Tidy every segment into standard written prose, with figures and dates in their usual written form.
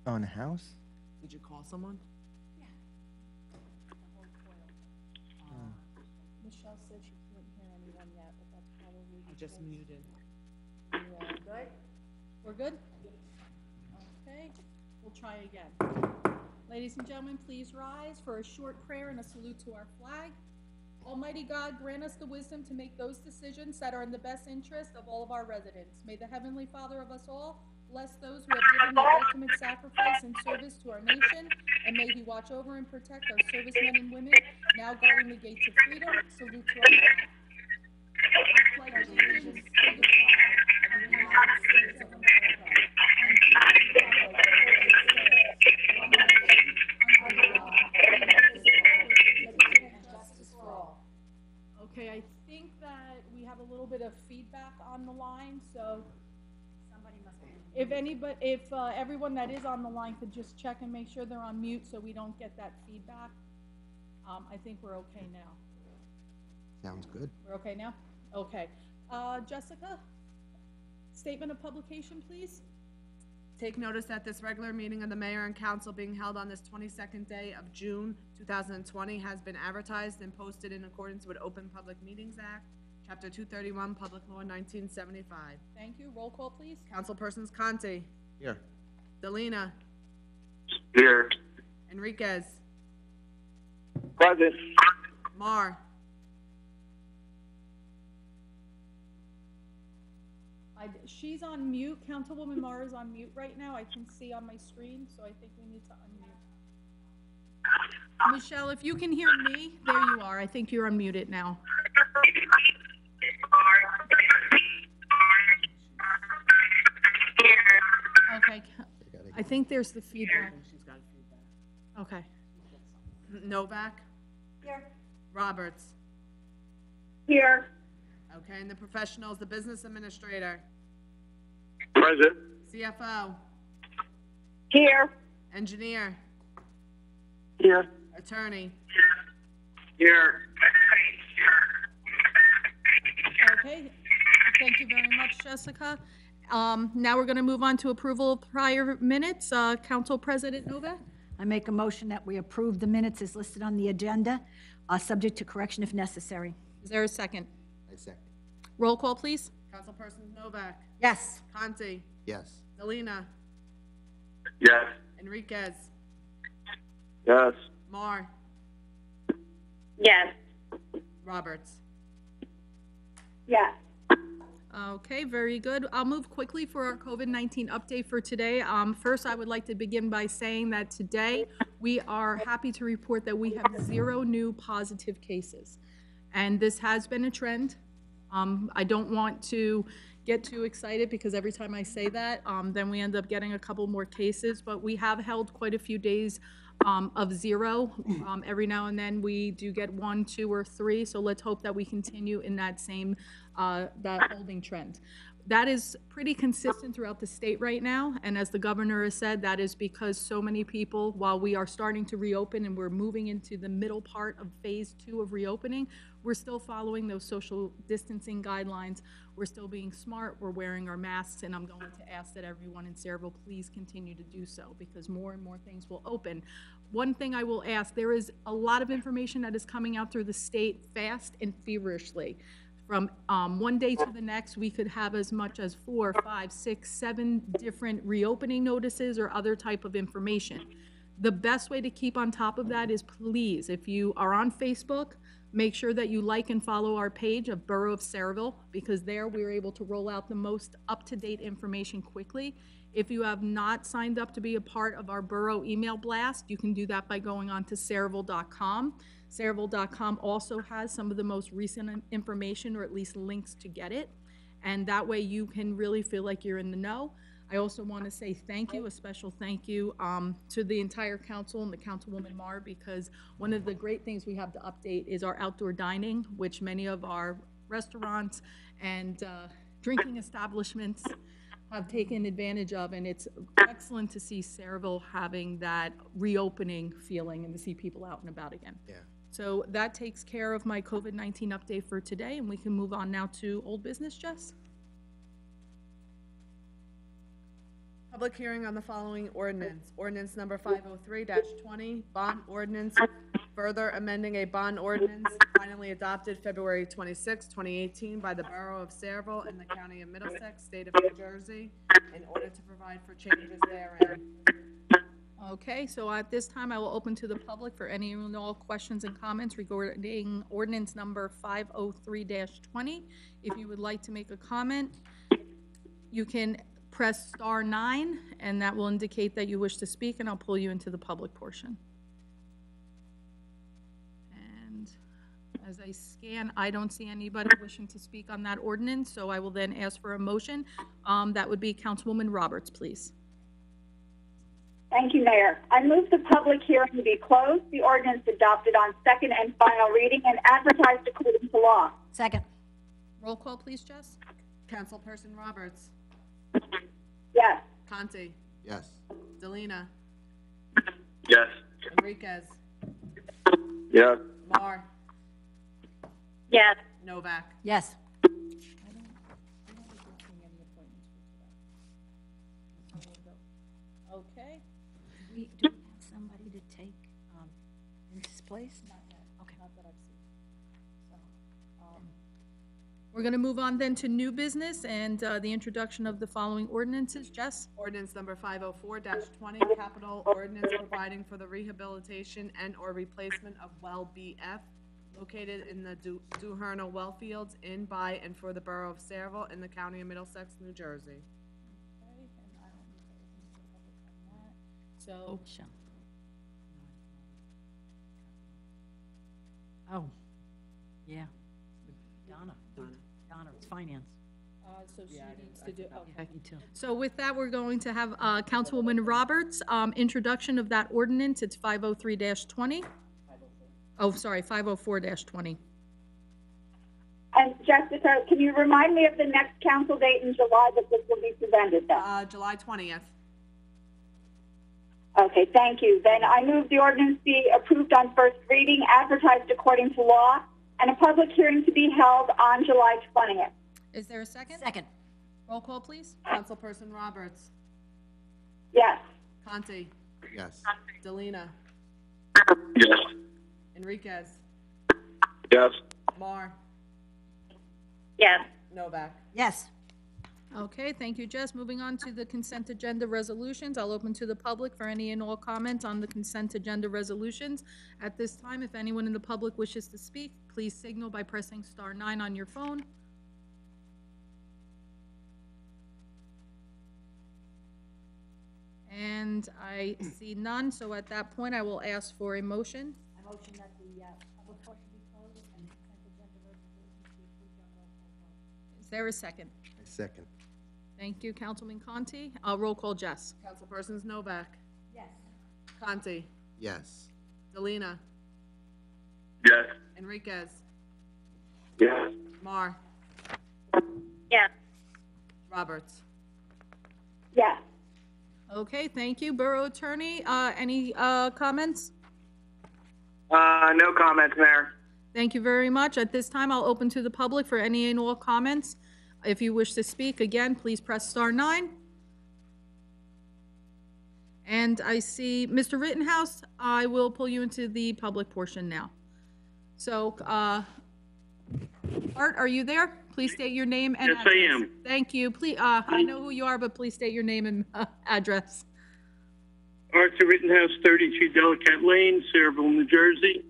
On the house? Did you call someone? Michelle said she couldn't hear anyone yet, but that's probably I just muted. good. We're good? Okay, we'll try again. Ladies and gentlemen, please rise for a short prayer and a salute to our flag. Almighty God, grant us the wisdom to make those decisions that are in the best interest of all of our residents. May the Heavenly Father of us all bless those who have given the ultimate sacrifice and service to our nation, and may He watch over and protect our servicemen and women now guarding the gates of freedom. Salute to our flag. I pledge allegiance to the flag of the United States of America and to the republic for which it stands, one nation, under God, indivisible, with liberty and justice for all. Okay, I think that we have a little bit of feedback on the line, so Somebody must be. if everyone that is on the line could just check and make sure they're on mute so we don't get that feedback. I think we're okay now. Sounds good. We're okay now? Okay. Jessica, statement of publication, please. Take notice that this regular meeting of the mayor and council being held on this 22nd day of June 2020 has been advertised and posted in accordance with Open Public Meetings Act, Chapter 231, Public Law 1975. Thank you. Roll call, please. Councilpersons Conti, Here. Delina, Here. Enriquez, Present. Mar, She's on mute. Councilwoman Mara is on mute right now. I can see on my screen, so I think we need to unmute. Michelle, if you can hear me, there you are. I think you're unmuted now. Okay. I think there's the feedback. she's got feedback. Okay. Novak, Here. Roberts. Here. Okay, and the professionals, the business administrator, Present. CFO, Here. engineer, Here. attorney. Here. Okay. Thank you very much, Jessica. Now we're going to move on to approval of prior minutes. Council President Novak? I make a motion that we approve the minutes as listed on the agenda, subject to correction if necessary. Is there a second? I second. Roll call, please. Councilpersons Novak, Yes. Conti, Yes. Delina, Yes. Enriquez, Yes. Mar, Yes. Roberts. Yes. Okay, very good. I'll move quickly for our COVID-19 update for today. First, I would like to begin by saying that today we are happy to report that we have 0 new positive cases. And this has been a trend. I don't want to get too excited because every time I say that, then we end up getting a couple more cases. But we have held quite a few days of 0. Every now and then we do get 1, 2, or 3. So let's hope that we continue in that same that holding trend. That is pretty consistent throughout the state right now. And as the governor has said, that is because so many people, while we are starting to reopen and we're moving into the middle part of phase 2 of reopening, we're still following those social distancing guidelines. We're still being smart. We're wearing our masks. And I'm going to ask that everyone in Sayreville please continue to do so because more and more things will open. One thing I will ask, there is a lot of information that is coming out through the state fast and feverishly. From one day to the next, we could have as much as 4, 5, 6, 7 different reopening notices or other type of information. The best way to keep on top of that is please, if you are on Facebook, make sure that you like and follow our page of Borough of Sayreville because there we're able to roll out the most up-to-date information quickly. If you have not signed up to be a part of our borough email blast, you can do that by going on to Sayreville.com. Sayreville.com also has some of the most recent information or at least links to get it. And that way you can really feel like you're in the know. I also want to say thank you, a special thank you to the entire council and the Councilwoman Mar because one of the great things we have to update is our outdoor dining, which many of our restaurants and drinking establishments have taken advantage of, and it's excellent to see Sayreville having that reopening feeling and to see people out and about again. Yeah. So that takes care of my COVID-19 update for today, and we can move on now to old business, Jess? Public hearing on the following ordinance. Ordinance number 503-20, bond ordinance, further amending a bond ordinance finally adopted February 26, 2018 by the Borough of Sayreville in the County of Middlesex, State of New Jersey, in order to provide for changes therein. Okay, so at this time, I will open to the public for any and all questions and comments regarding ordinance number 503-20. If you would like to make a comment, you can press *9, and that will indicate that you wish to speak, and I'll pull you into the public portion. And as I scan, I don't see anybody wishing to speak on that ordinance, so I will then ask for a motion. That would be Councilwoman Roberts, please. Thank you, Mayor. I move the public hearing to be closed, the ordinance adopted on second and final reading and advertised according to law. Second. Roll call, please, Jess. Councilperson Roberts. Yes. Conti. Yes. Delina. Yes. Enriquez. Yes. Mar. Yes. Novak. Yes. Okay. Do we have somebody to take Vince's place? Okay. We're going to move on then to new business and the introduction of the following ordinances. Jess? Ordinance number 504-20, capital ordinance providing for the rehabilitation and/or replacement of well BF located in the Duherno well fields in, by, and for the Borough of Sayreville in the County of Middlesex, New Jersey. So, Sure. Oh, yeah. Donna, it's finance. so she needs to do, okay. Me too. So with that, we're going to have Councilwoman Roberts, introduction of that ordinance. It's 503-20. Oh, sorry, 504-20. And Jessica, can you remind me of the next council date in July that this will be presented then? July 20th. Okay, thank you. Then I move the ordinance be approved on first reading, advertised according to law, and a public hearing to be held on July 20th. Is there a second? Second. Roll call, please. Councilperson Roberts. Yes. Conti. Yes. Delina. Yes. Enriquez. Yes. Mar. Yes. Novak. Yes. Okay, thank you, Jess. Moving on to the consent agenda resolutions. I'll open to the public for any and all comments on the consent agenda resolutions. At this time, if anyone in the public wishes to speak, please signal by pressing *9 on your phone. And I see none, so at that point, I will ask for a motion. I motion that the public portion be closed and consent agenda resolutions be approved on roll call vote. Is there a second? I second. Thank you, Councilman Conti. Roll call, Jess. Councilpersons Novak. Yes. Conti. Yes. Delina. Yes. Enriquez. Yes. Mar. Yes. Roberts. Yes. Okay, thank you. Borough Attorney, any comments? No comments, Mayor. Thank you very much. At this time, I'll open to the public for any and all comments. If you wish to speak, again, please press *9. And I see Mr. Rittenhouse. I will pull you into the public portion now. So, Art, are you there? Please state your name and address. Yes, I am. Thank you. Please, I know who you are, but please state your name and address. Arthur Rittenhouse, 32 Delicate Lane, Sayreville, New Jersey.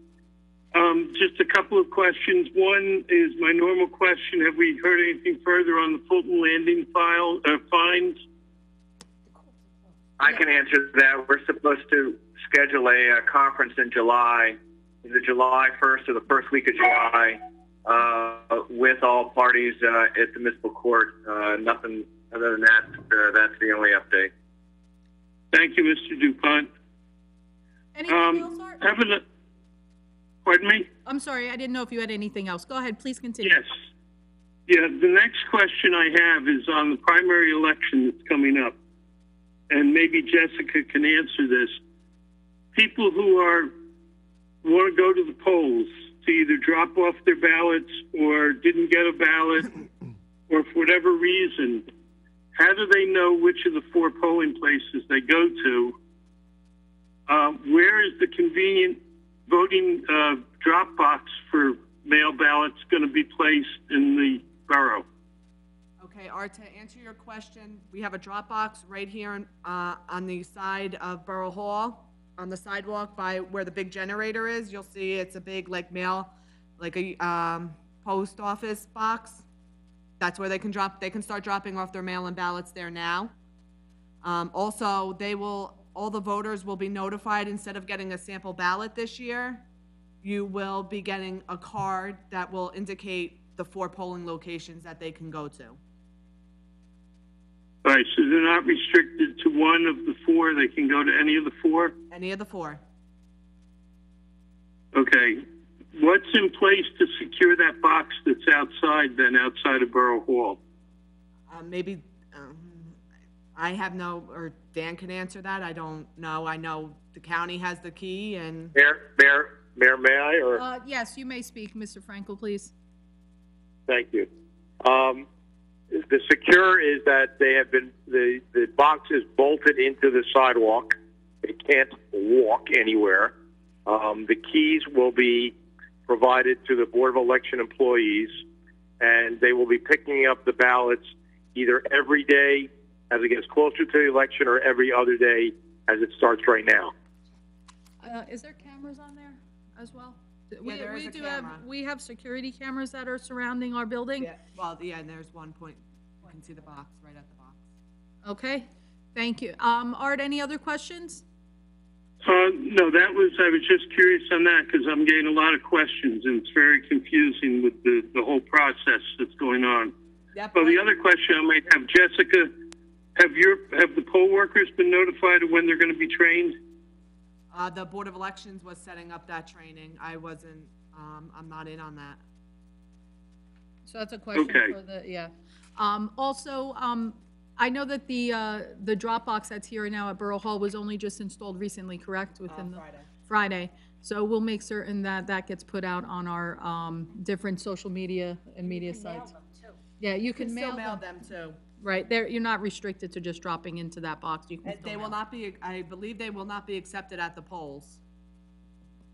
Just a couple of questions. One is my normal question. Have we heard anything further on the Fulton Landing fines? I can answer that. We're supposed to schedule a conference in July, either July 1st or the first week of July, with all parties at the municipal court. Nothing other than that. That's the only update. Thank you, Mr. DuPont. Anything else, Art? Pardon me? I'm sorry, I didn't know if you had anything else. Go ahead, please continue. Yes. Yeah, the next question I have is on the primary election that's coming up. And maybe Jessica can answer this. People who want to go to the polls to either drop off their ballots or didn't get a ballot or for whatever reason, how do they know which of the 4 polling places they go to? Where is the convenient voting drop box for mail ballots going to be placed in the borough? Okay, Art, to answer your question, we have a drop box right here on the side of Borough Hall, on the sidewalk by where the big generator is. You'll see it's a big, like, mail, like a post office box. That's where they can start dropping off their mail-in ballots there now. Also, all the voters will be notified, instead of getting a sample ballot this year, you will be getting a card that will indicate the 4 polling locations that they can go to. All right, so they're not restricted to one of the 4. They can go to any of the 4? Any of the 4. Okay. What's in place to secure that box that's outside of Borough Hall? Maybe, I have no, or Dan can answer that. I don't know. I know the county has the key and. Mayor, may I, or? Yes, you may speak, Mr. Frankel, please. Thank you. The secure is that they have been, the box is bolted into the sidewalk. They can't walk anywhere. The keys will be provided to the Board of Election employees, and they will be picking up the ballots either every day as it gets closer to the election or every other day as it starts right now. Is there cameras on there as well? there is a camera. We have security cameras that are surrounding our building. Yeah, well, yeah, and there's one point, you can see the box, right at the box. Okay, thank you. Art, any other questions? No, I was just curious on that because I'm getting a lot of questions and it's very confusing with the whole process that's going on. Yep. Well, the other question I might have, Jessica, have the poll workers been notified of when they're going to be trained? The Board of Elections was setting up that training. I wasn't, I'm not in on that. So that's a question Okay. for the, yeah. Also, I know that the drop box that's here now at Borough Hall was only just installed recently, correct? Within Friday. So we'll make certain that that gets put out on our different social media and media sites. Yeah, you can Still mail mail them. them too. Right, there, you're not restricted to just dropping into that box. You can And still they will mail. not be, I believe they will not be accepted at the polls.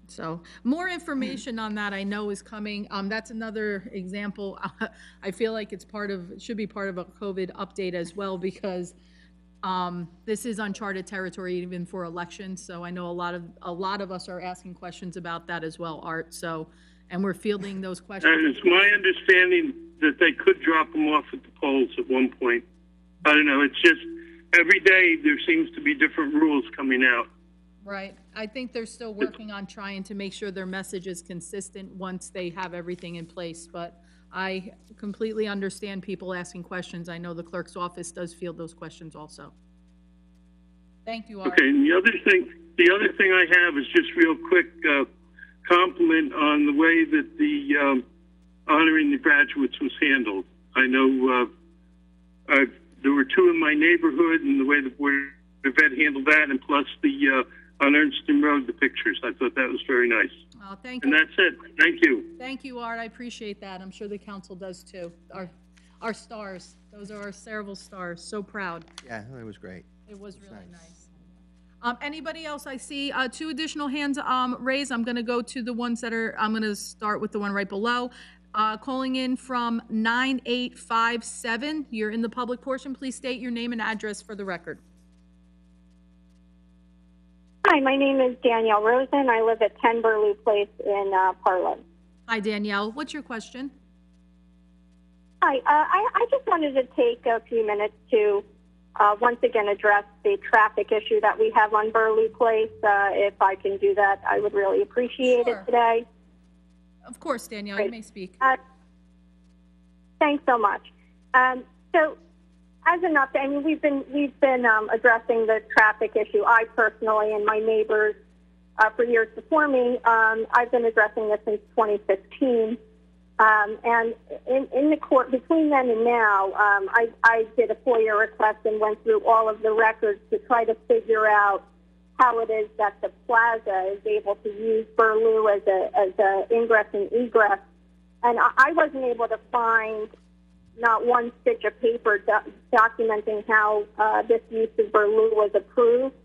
So more information on that I know is coming. That's another example. I feel like it should be part of a COVID update as well because this is uncharted territory even for elections. So I know a lot of us are asking questions about that as well, Art. So, and we're fielding those questions. And it's my understanding that they could drop them off at the polls at one point. I don't know. It's just every day there seems to be different rules coming out. Right. I think they're still working on trying to make sure their message is consistent once they have everything in place. But I completely understand people asking questions. I know the clerk's office does field those questions also. Thank you, Art. Okay, and the other thing I have is just real quick compliment on the way that the honoring the graduates was handled. I know there were 2 in my neighborhood, and the way the Board of Ed handled that, and plus the on Ernston Road, the pictures. I thought that was very nice. Oh, thank And you. that's it. Thank you. Thank you, Art. I appreciate that. I'm sure the council does too. Our stars. Those are our Cerebral stars. So proud. Yeah, it was great. It was really nice. nice. Anybody else? I see 2 additional hands raised. I'm going to go to the ones that are, I'm going to start with the one right below. Calling in from 9857. You're in the public portion. Please state your name and address for the record. Hi, my name is Danielle Rosen. I live at 10 Burlew Place in Parlin. Hi, Danielle. What's your question? Hi, I just wanted to take a few minutes to once again address the traffic issue that we have on Burlew Place. If I can do that, I would really appreciate Sure. it today. Of course, Danielle, Great. you may speak. Thanks so much. So, as an update, I mean, we've been addressing the traffic issue. I personally and my neighbors for years before me. I've been addressing this since 2015. And in the court between then and now, I did a FOIA request and went through all of the records to try to figure out how it is that the plaza is able to use Burlew as a ingress and egress. And I wasn't able to find not one stitch of paper documenting how this use of Burloo was approved.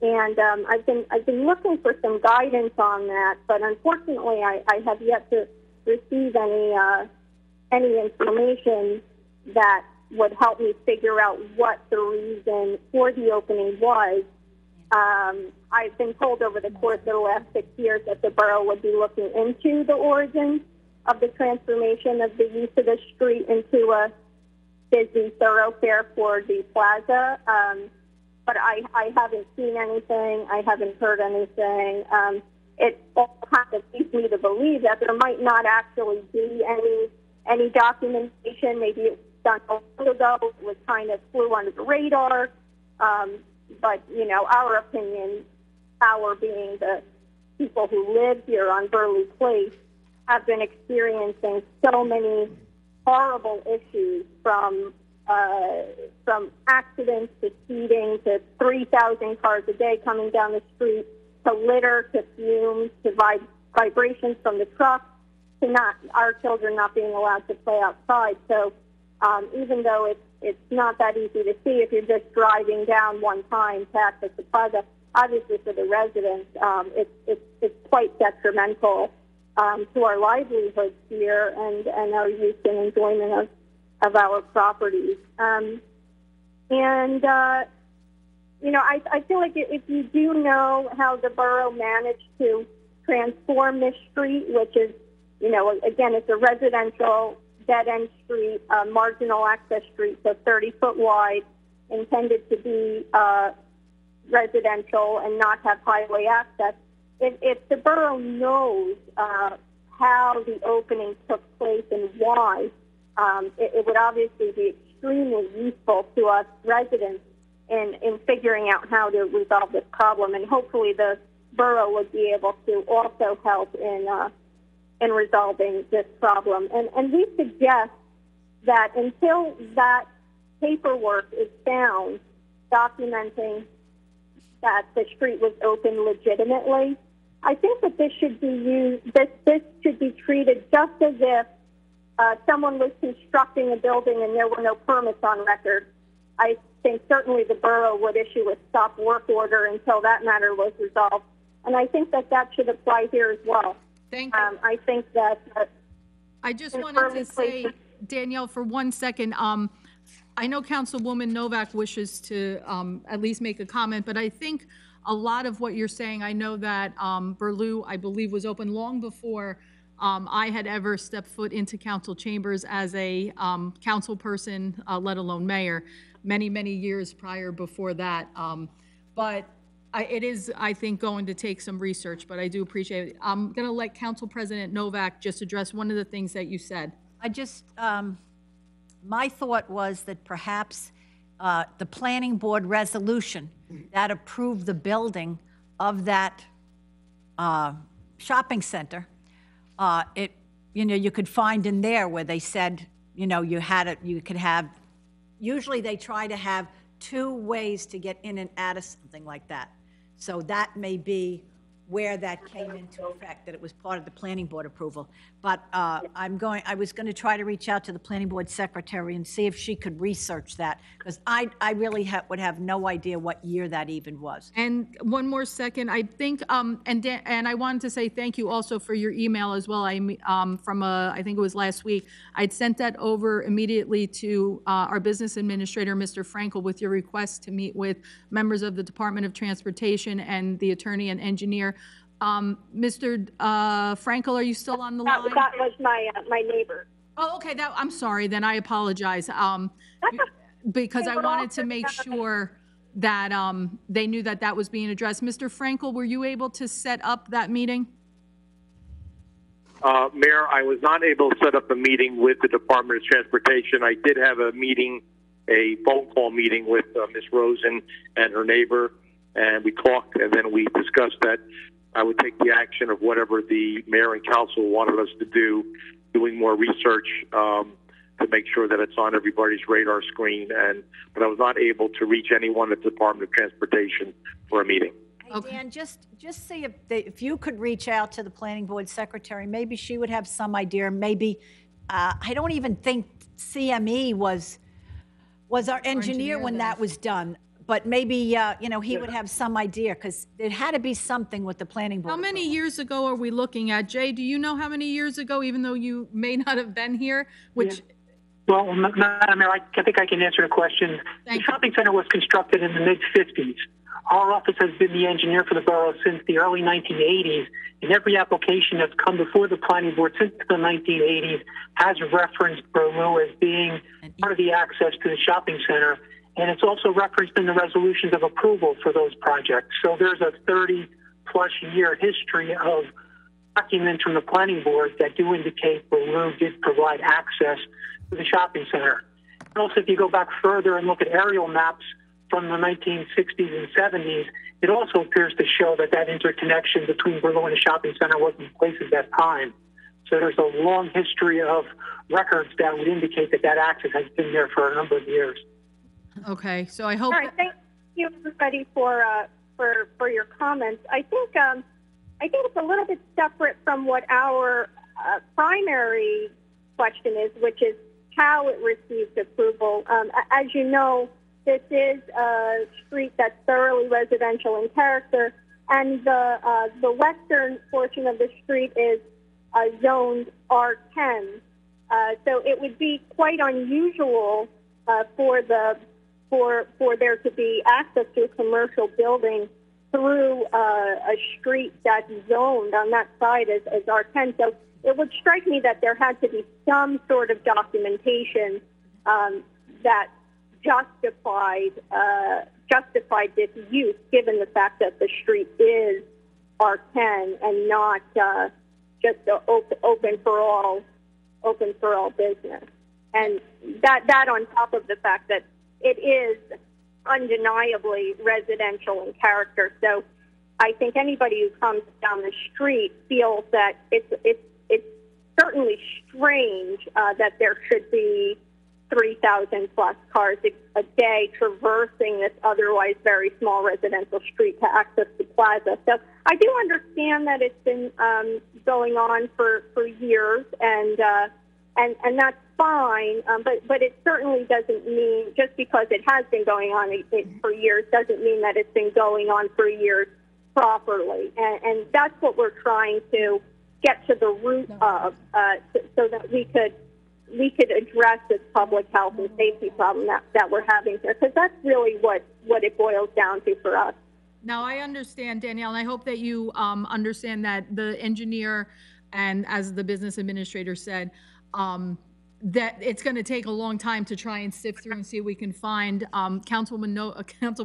And I've been looking for some guidance on that, but unfortunately, I have yet to receive any information that would help me figure out what the reason for the opening was. I've been told over the course of the last 6 years that the borough would be looking into the origin of the transformation of the use of the street into a busy thoroughfare for the plaza. But I haven't seen anything. I haven't heard anything. It all kind of leads me to believe that there might not actually be any documentation. Maybe it was done a while ago. It was kind of flew under the radar. But, you know, our opinion, our being the people who live here on Burley Place, have been experiencing so many horrible issues from accidents to speeding to 3,000 cars a day coming down the street, to litter, to fumes, to vibrations from the trucks, to not our children not being allowed to play outside. So even though it's not that easy to see if you're just driving down one time to access the plaza, obviously for the residents, it's quite detrimental to our livelihoods here and our use and enjoyment of our properties. You know, I feel like if you do know how the borough managed to transform this street, which is, you know, again, it's a residential dead-end street, marginal access street, so 30-foot wide, intended to be residential and not have highway access. If the borough knows how the opening took place and why, it would obviously be extremely useful to us residents in figuring out how to resolve this problem, and hopefully the borough would be able to also help in resolving this problem. And we suggest that until that paperwork is found documenting that the street was open legitimately, I think that this should be used. This should be treated just as if someone was constructing a building and there were no permits on record. I think certainly the borough would issue a stop work order until that matter was resolved, and I think that should apply here as well. Thank you. I think that. I just wanted to say, Danielle, for 1 second, I know Councilwoman Novak wishes to at least make a comment, but I think a lot of what you're saying, I know that Burloo, I believe, was open long before I had ever stepped foot into council chambers as a council person, let alone mayor, many years prior before that. But it is, I think, going to take some research, but I do appreciate it. I'm going to let Council President Novak just address one of the things that you said. I just, my thought was that perhaps the planning board resolution that approved the building of that shopping center, you know, you could find in there where they said, you know, you could have, usually they try to have 2 ways to get in and out of something like that. So that may be where that came into effect, that it was part of the planning board approval. But I was going to try to reach out to the planning board secretary and see if she could research that, because I really would have no idea what year that even was. And one more second, I think, and I wanted to say thank you also for your email as well. I think it was last week. I'd sent that over immediately to our business administrator, Mr. Frankel, with your request to meet with members of the Department of Transportation and the attorney and engineer. Mr. Frankel, are you still on the line? That was my neighbor. Oh, okay. I'm sorry. Then I apologize. Because I wanted to make sure that they knew that was being addressed. Mr. Frankel, were you able to set up that meeting? Mayor, I was not able to set up a meeting with the Department of Transportation. I did have a phone call meeting with Ms. Rosen and her neighbor, and we talked, and then we discussed that I would take the action of whatever the mayor and council wanted us to do, doing more research to make sure that it's on everybody's radar screen. But I was not able to reach anyone at the Department of Transportation for a meeting. Hey, Dan, just see if you could reach out to the planning board secretary. Maybe she would have some idea. Maybe I don't even think CME was our engineer when that was done. But maybe, you know, he would have some idea, because it had to be something with the planning board. How many years ago are we looking at? Jay, do you know how many years ago, even though you may not have been here, which... Yeah. Well, Madam Mayor, I think I can answer the question. The shopping center was constructed in the mid-'50s. Our office has been the engineer for the borough since the early 1980s, and every application that's come before the planning board since the 1980s has referenced Berlou as being part of the access to the shopping center, and it's also referenced in the resolutions of approval for those projects. So there's a 30-plus year history of documents from the planning board that do indicate Berlou did provide access to the shopping center. And also, if you go back further and look at aerial maps from the 1960s and 70s, it also appears to show that that interconnection between Berlou and the shopping center was in place at that time. So there's a long history of records that would indicate that that access has been there for a number of years. Okay, so I hope... All right, thank you, everybody, for your comments. I think it's a little bit separate from what our primary question is, which is how it received approval. As you know, this is a street that's thoroughly residential in character, and the western portion of the street is zoned R10. So it would be quite unusual for there to be access to a commercial building through a street that's zoned on that side as R10. So it would strike me that there had to be some sort of documentation that justified this use, given the fact that the street is R10 and not just open for all business. And that on top of the fact that it is undeniably residential in character. So I think anybody who comes down the street feels that it's certainly strange that there should be 3,000 plus cars a day traversing this otherwise very small residential street to access the plaza. So I do understand that it's been going on for years, and that's fine. But it certainly doesn't mean, just because it has been going on for years, doesn't mean that it's been going on for years properly. And that's what we're trying to get to the root of, so that we could address this public health and safety problem that we're having here, because that's really what it boils down to for us. Now, I understand, Danielle, and I hope that you understand that the engineer, and as the business administrator said, that it's going to take a long time to try and sift through and see if we can find. Council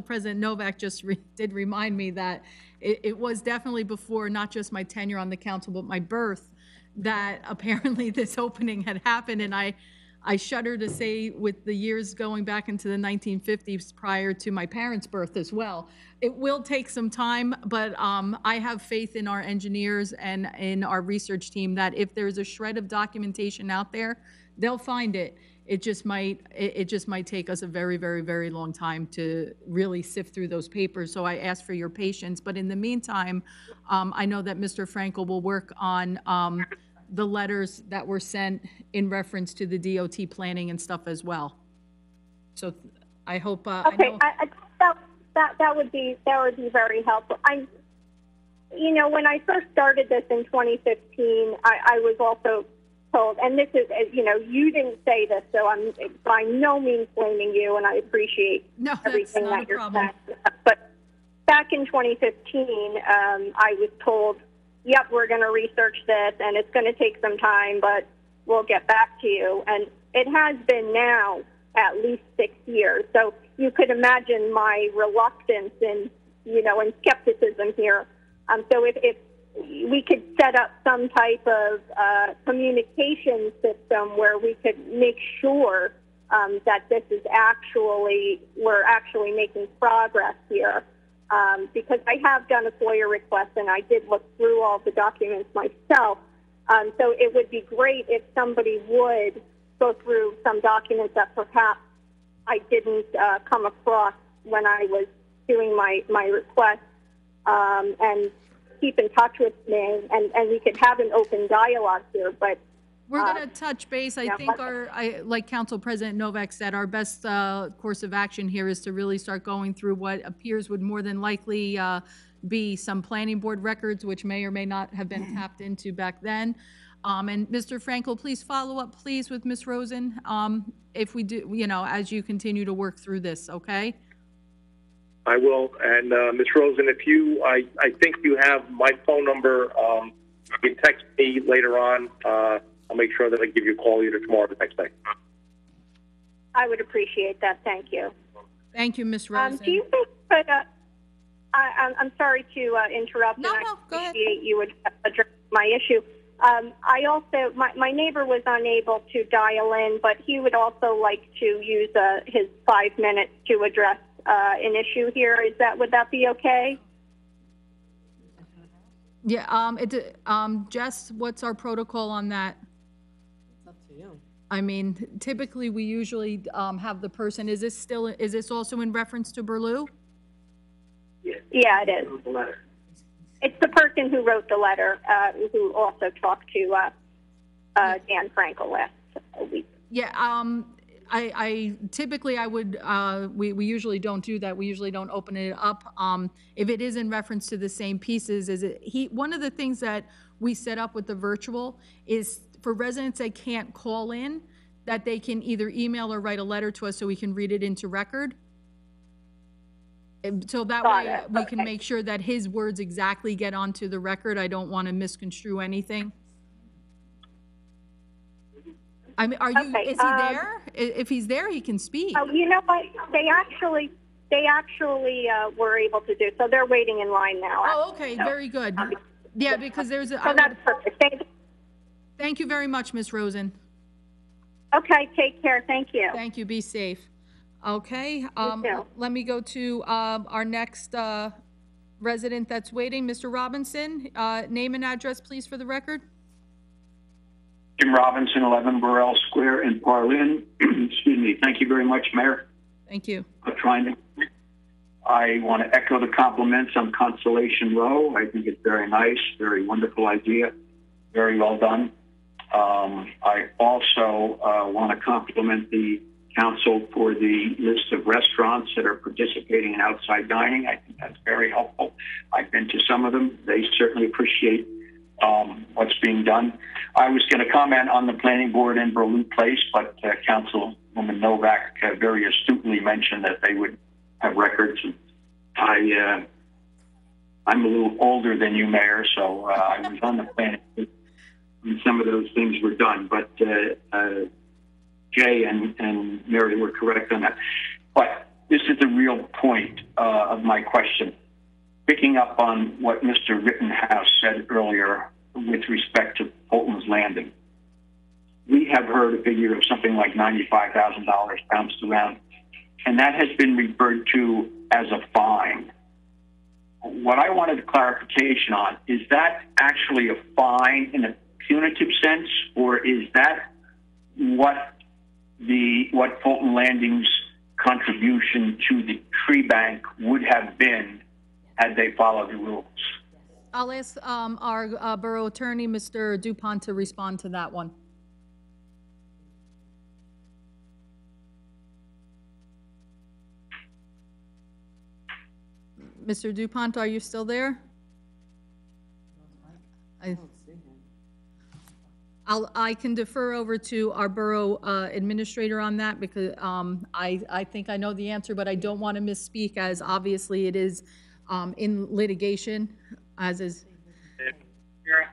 President Novak just did remind me that it was definitely before not just my tenure on the council, but my birth, that apparently this opening had happened. And I shudder to say, with the years going back into the 1950s prior to my parents' birth as well, it will take some time, but I have faith in our engineers and in our research team that if there's a shred of documentation out there, they'll find it. It just might take us a very, very, very long time to really sift through those papers. So I ask for your patience. But in the meantime, I know that Mr. Frankel will work on the letters that were sent in reference to the DOT planning and stuff as well. So I hope. Okay, that would be very helpful. When I first started this in 2015, I was also told, and this is, you didn't say this, so I'm by no means blaming you, and I appreciate everything that you're saying. But back in 2015, I was told, yep, we're going to research this, and it's going to take some time, but we'll get back to you. And it has been now at least 6 years. So you could imagine my reluctance and skepticism here. So if we could set up some type of communication system where we could make sure that this is we're actually making progress here. Because I have done a FOIA request and I did look through all the documents myself. So it would be great if somebody would go through some documents that perhaps I didn't come across when I was doing my request, and keep in touch with me, and we could have an open dialogue here. But We're going to touch base. I think like Council President Novak said, our best course of action here is to really start going through what appears would more than likely be some planning board records, which may or may not have been tapped into back then. And Mr. Frankel, please follow up, please, with Ms. Rosen, if we do, you know, as you continue to work through this, okay? I will. And Ms. Rosen, if you, I think you have my phone number. You can text me later on. I'll make sure that I give you a call either tomorrow or the next day. I would appreciate that. Thank you. Thank you, Ms. Rosen. Do you think that, I'm sorry to interrupt. No, and no, go I ahead. appreciate you would address my issue. I also, my neighbor was unable to dial in, but he would also like to use his 5 minutes to address an issue here. Would that be okay? Yeah, Jess, what's our protocol on that? It's up to you. I mean, typically, we usually have the person, is this also in reference to Burlew? Yeah, it is. It's the person who wrote the letter, who also talked to Dan Frankel last week. Yeah, I typically I would, we usually don't do that. We usually don't open it up. If it is in reference to the same pieces, one of the things that we set up with the virtual is for residents that can't call in, that they can either email or write a letter to us so we can read it into record. And so that way we can make sure that his words exactly get onto the record. I don't want to misconstrue anything. I mean, is he there? If he's there, he can speak. Oh, you know what? They actually were able to do, so they're waiting in line now. Oh, okay, very good. Yeah, because there's a... So that's perfect. Thank you very much, Ms. Rosen. Okay, take care. Thank you. Thank you. Be safe. Okay, too. let me go to our next resident that's waiting, Mr. Robinson. Name and address, please, for the record. Jim Robinson, 11 Burrell Square in Parlin. Excuse me. Thank you very much, Mayor. Thank you. I want to echo the compliments on Constellation Row. I think it's very nice, very wonderful idea, very well done. I also want to compliment the council for the list of restaurants that are participating in outside dining. I think that's very helpful. I've been to some of them. They certainly appreciate what's being done. I was going to comment on the planning board in Burlew Place, but Councilwoman Novak very astutely mentioned that they would have records. I'm a little older than you, Mayor, so I was on the planning board when some of those things were done. But Jay and Mary were correct on that. But this is the real point of my question. Picking up on what Mr. Rittenhouse said earlier with respect to Fulton's Landing, we have heard a figure of something like $95,000 bounced around, and that has been referred to as a fine. What I wanted clarification on, is that actually a fine in a punitive sense, or is that what Fulton Landing's contribution to the tree bank would have been had they followed the rules? I'll ask our borough attorney, Mr. Dupont, to respond to that one. Mr. Dupont, are you still there? I can defer over to our borough administrator on that, because I think I know the answer, but I don't want to misspeak, as obviously it is in litigation, as is.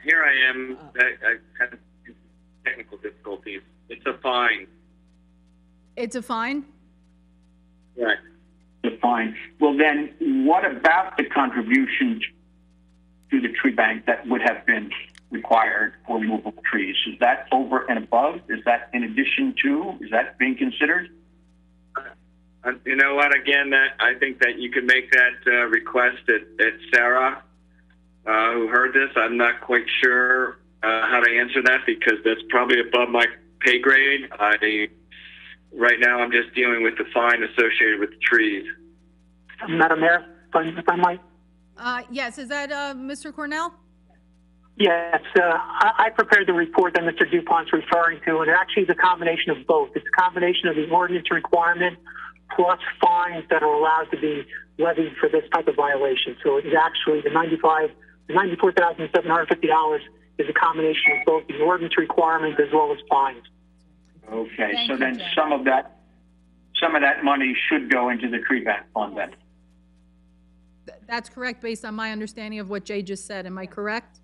Here I am. I had technical difficulties. It's a fine. It's a fine? Right. The fine. Well, then, what about the contribution to the tree bank that would have been required for removal of trees? Is that over and above? Is that in addition to? Is that being considered? You know what? Again, I think that you could make that request at Sarah, who heard this. I'm not quite sure how to answer that, because that's probably above my pay grade. Right now, I'm just dealing with the fine associated with the trees. Madam Mayor, if I might. Yes, is that Mr. Cornell? Yes, I prepared the report that Mr. DuPont's referring to, and it actually is a combination of both. It's a combination of the ordinance requirement plus fines that are allowed to be levied for this type of violation. So it's actually the $94,750 is a combination of both the ordinance requirement as well as fines. Okay, Thank so you, then Jay. some of that money should go into the CREVAC fund then. That's correct, based on my understanding of what Jay just said. Am I correct?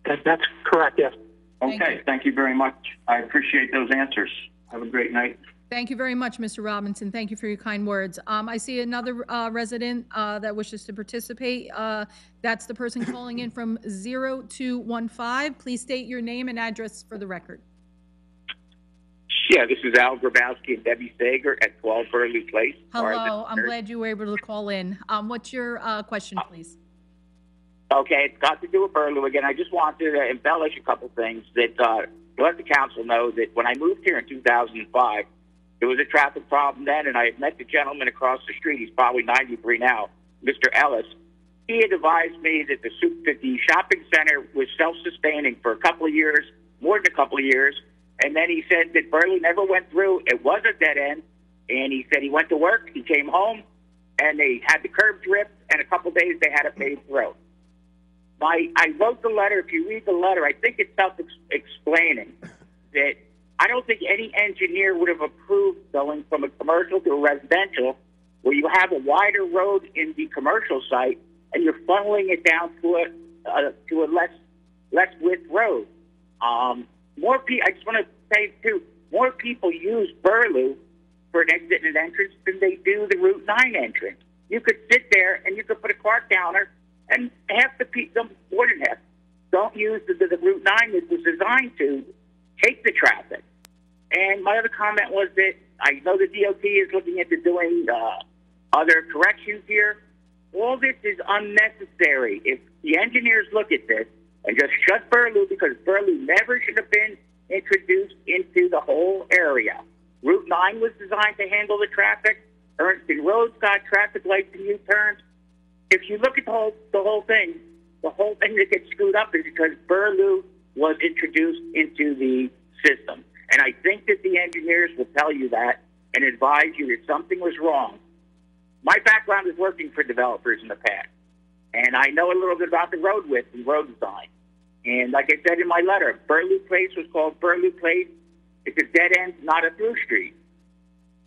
That's correct, yes. Thank Okay, you. thank you very much. I appreciate those answers. Have a great night. Thank you very much, Mr. Robinson. Thank you for your kind words. I see another resident that wishes to participate. That's the person calling in from 0215. Please state your name and address for the record. Yeah, this is Al Grabowski and Debbie Sager at 12 Burley Place. Hello, I'm glad you were able to call in. What's your question, please? Okay, it's got to do with Burley again. I just wanted to embellish a couple things that let the council know that when I moved here in 2005, there was a traffic problem then, and I had met the gentleman across the street. He's probably 93 now, Mr. Ellis. He had advised me that the shopping center was self-sustaining for a couple of years, more than a couple of years, and then he said that Burley never went through. It was a dead end, and he said he went to work, he came home, and they had the curbs ripped, and a couple of days they had a paved road. I wrote the letter. If you read the letter, I think it's self-explaining that I don't think any engineer would have approved going from a commercial to a residential where you have a wider road in the commercial site and you're funneling it down to a less width road. More people. I just want to say too, more people use Burley for an exit and an entrance than they do the Route 9 entrance. You could sit there and you could put a car counter, and half the people, more than half, don't use the Route 9 that was designed to take the traffic. And my other comment was that I know the DOT is looking into doing other corrections here. All this is unnecessary. If the engineers look at this and just shut Burley, because Burley never should have been introduced into the whole area. Route 9 was designed to handle the traffic. Ernst Road's got traffic lights and U-turns. If you look at the whole thing that gets screwed up is because Burley was introduced into the system. And I think that the engineers will tell you that and advise you that something was wrong. My background is working for developers in the past, and I know a little bit about the road width and road design. And like I said in my letter, Burley Place was called Burley Place. It's a dead end, not a through street.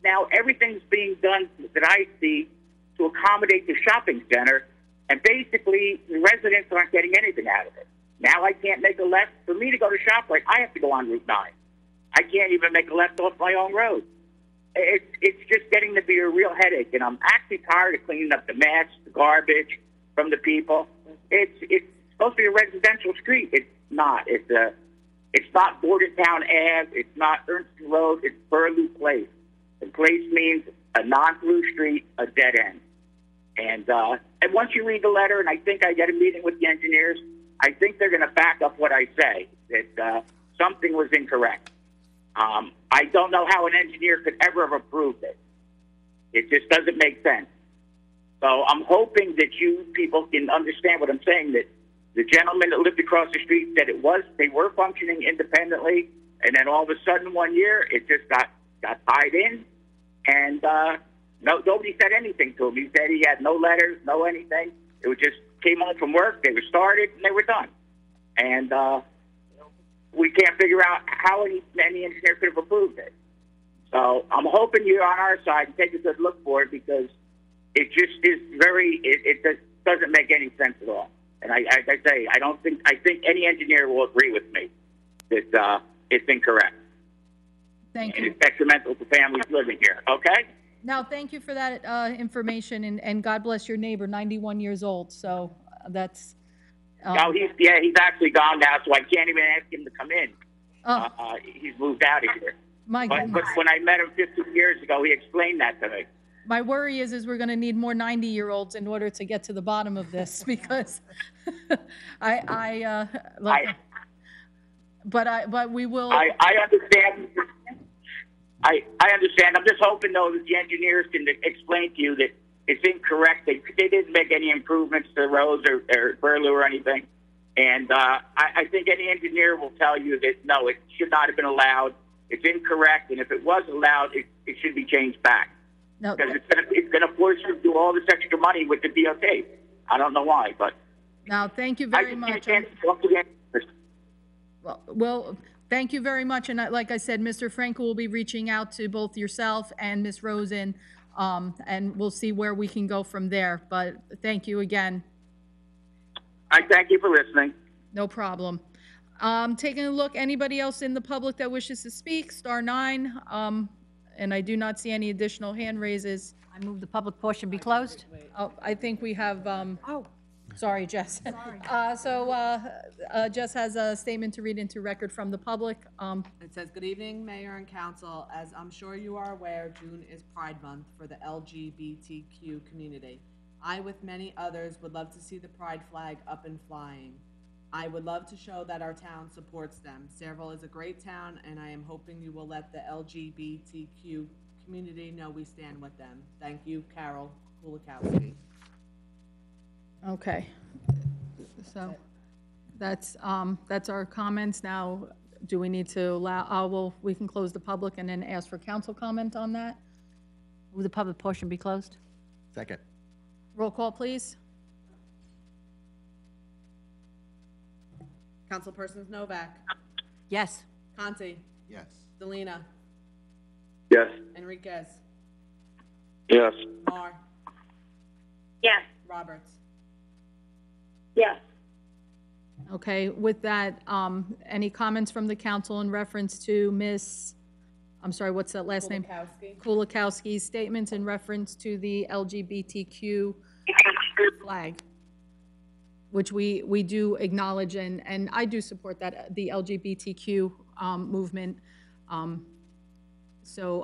Now, everything's being done that I see to accommodate the shopping center, and basically the residents aren't getting anything out of it. Now I can't make a left. For me to go to ShopRite, I have to go on Route 9. I can't even make a left off my own road. It's just getting to be a real headache, and I'm actually tired of cleaning up the mess, the garbage from the people. It's supposed to be a residential street. It's not. It's not Bordentown Ave. It's not Ernst Road. It's Burley Place. The place means a non-through street, a dead end. And once you read the letter, and I think I get a meeting with the engineers, I think they're going to back up what I say, that something was incorrect. I don't know how an engineer could ever have approved it. It just doesn't make sense. So I'm hoping that you people can understand what I'm saying, that the gentleman that lived across the street said they were functioning independently, and then all of a sudden one year it just got tied in, and nobody said anything to him. He said he had no letters, no anything. It was just came home from work, they were started, and they were done. And we can't figure out how any engineer could have approved it. So I'm hoping you're on our side and take a good look for it, because it just is it just doesn't make any sense at all. And I think any engineer will agree with me that it's incorrect. Thank and you. it's detrimental to families living here. Okay? Now, thank you for that information, and God bless your neighbor, 91 years old. So that's. No, he's actually gone now, so I can't even ask him to come in. He's moved out of here. But when I met him 15 years ago, he explained that to me. My worry is we're going to need more 90-year-olds in order to get to the bottom of this, because but we will. I understand. I understand. I'm just hoping, though, that the engineers can explain to you that it's incorrect. They didn't make any improvements to the roads or Burley or anything. And I think any engineer will tell you that, no, it should not have been allowed. It's incorrect. And if it was allowed, it should be changed back. No, Because it's going to force you to do all this extra money with the DOT. I don't know why, but now, thank you I very just much. can't talk to the engineers. Well, thank you very much. And like I said, Mr. Frankel will be reaching out to both yourself and Ms. Rosen, and we'll see where we can go from there. But thank you again. I thank you for listening. No problem. Taking a look, anybody else in the public that wishes to speak, star 9. And I do not see any additional hand raises. I move the public portion be closed. Oh, I think we have, sorry, Jess. Jess has a statement to read into record from the public. It says, "Good evening, Mayor and Council. As I'm sure you are aware, June is Pride Month for the LGBTQ community. I, with many others, would love to see the Pride flag up and flying. I would love to show that our town supports them. Sayreville is a great town, and I am hoping you will let the LGBTQ community know we stand with them. Thank you, Carol Kulikowski." Okay. So that's our comments. Now, do we need to allow, well, we can close the public and then ask for council comment on that? Move the public portion be closed. Second. Roll call, please. Councilpersons Novak, Yes. Conti, Yes. Delina, Yes. Enriquez, Yes. Marr, Yes. Roberts. Yes. Okay, with that, any comments from the council in reference to I'm sorry, what's that last name? Kulikowski. Kulikowski's statements in reference to the LGBTQ flag, which we do acknowledge, and I do support that, the LGBTQ movement. So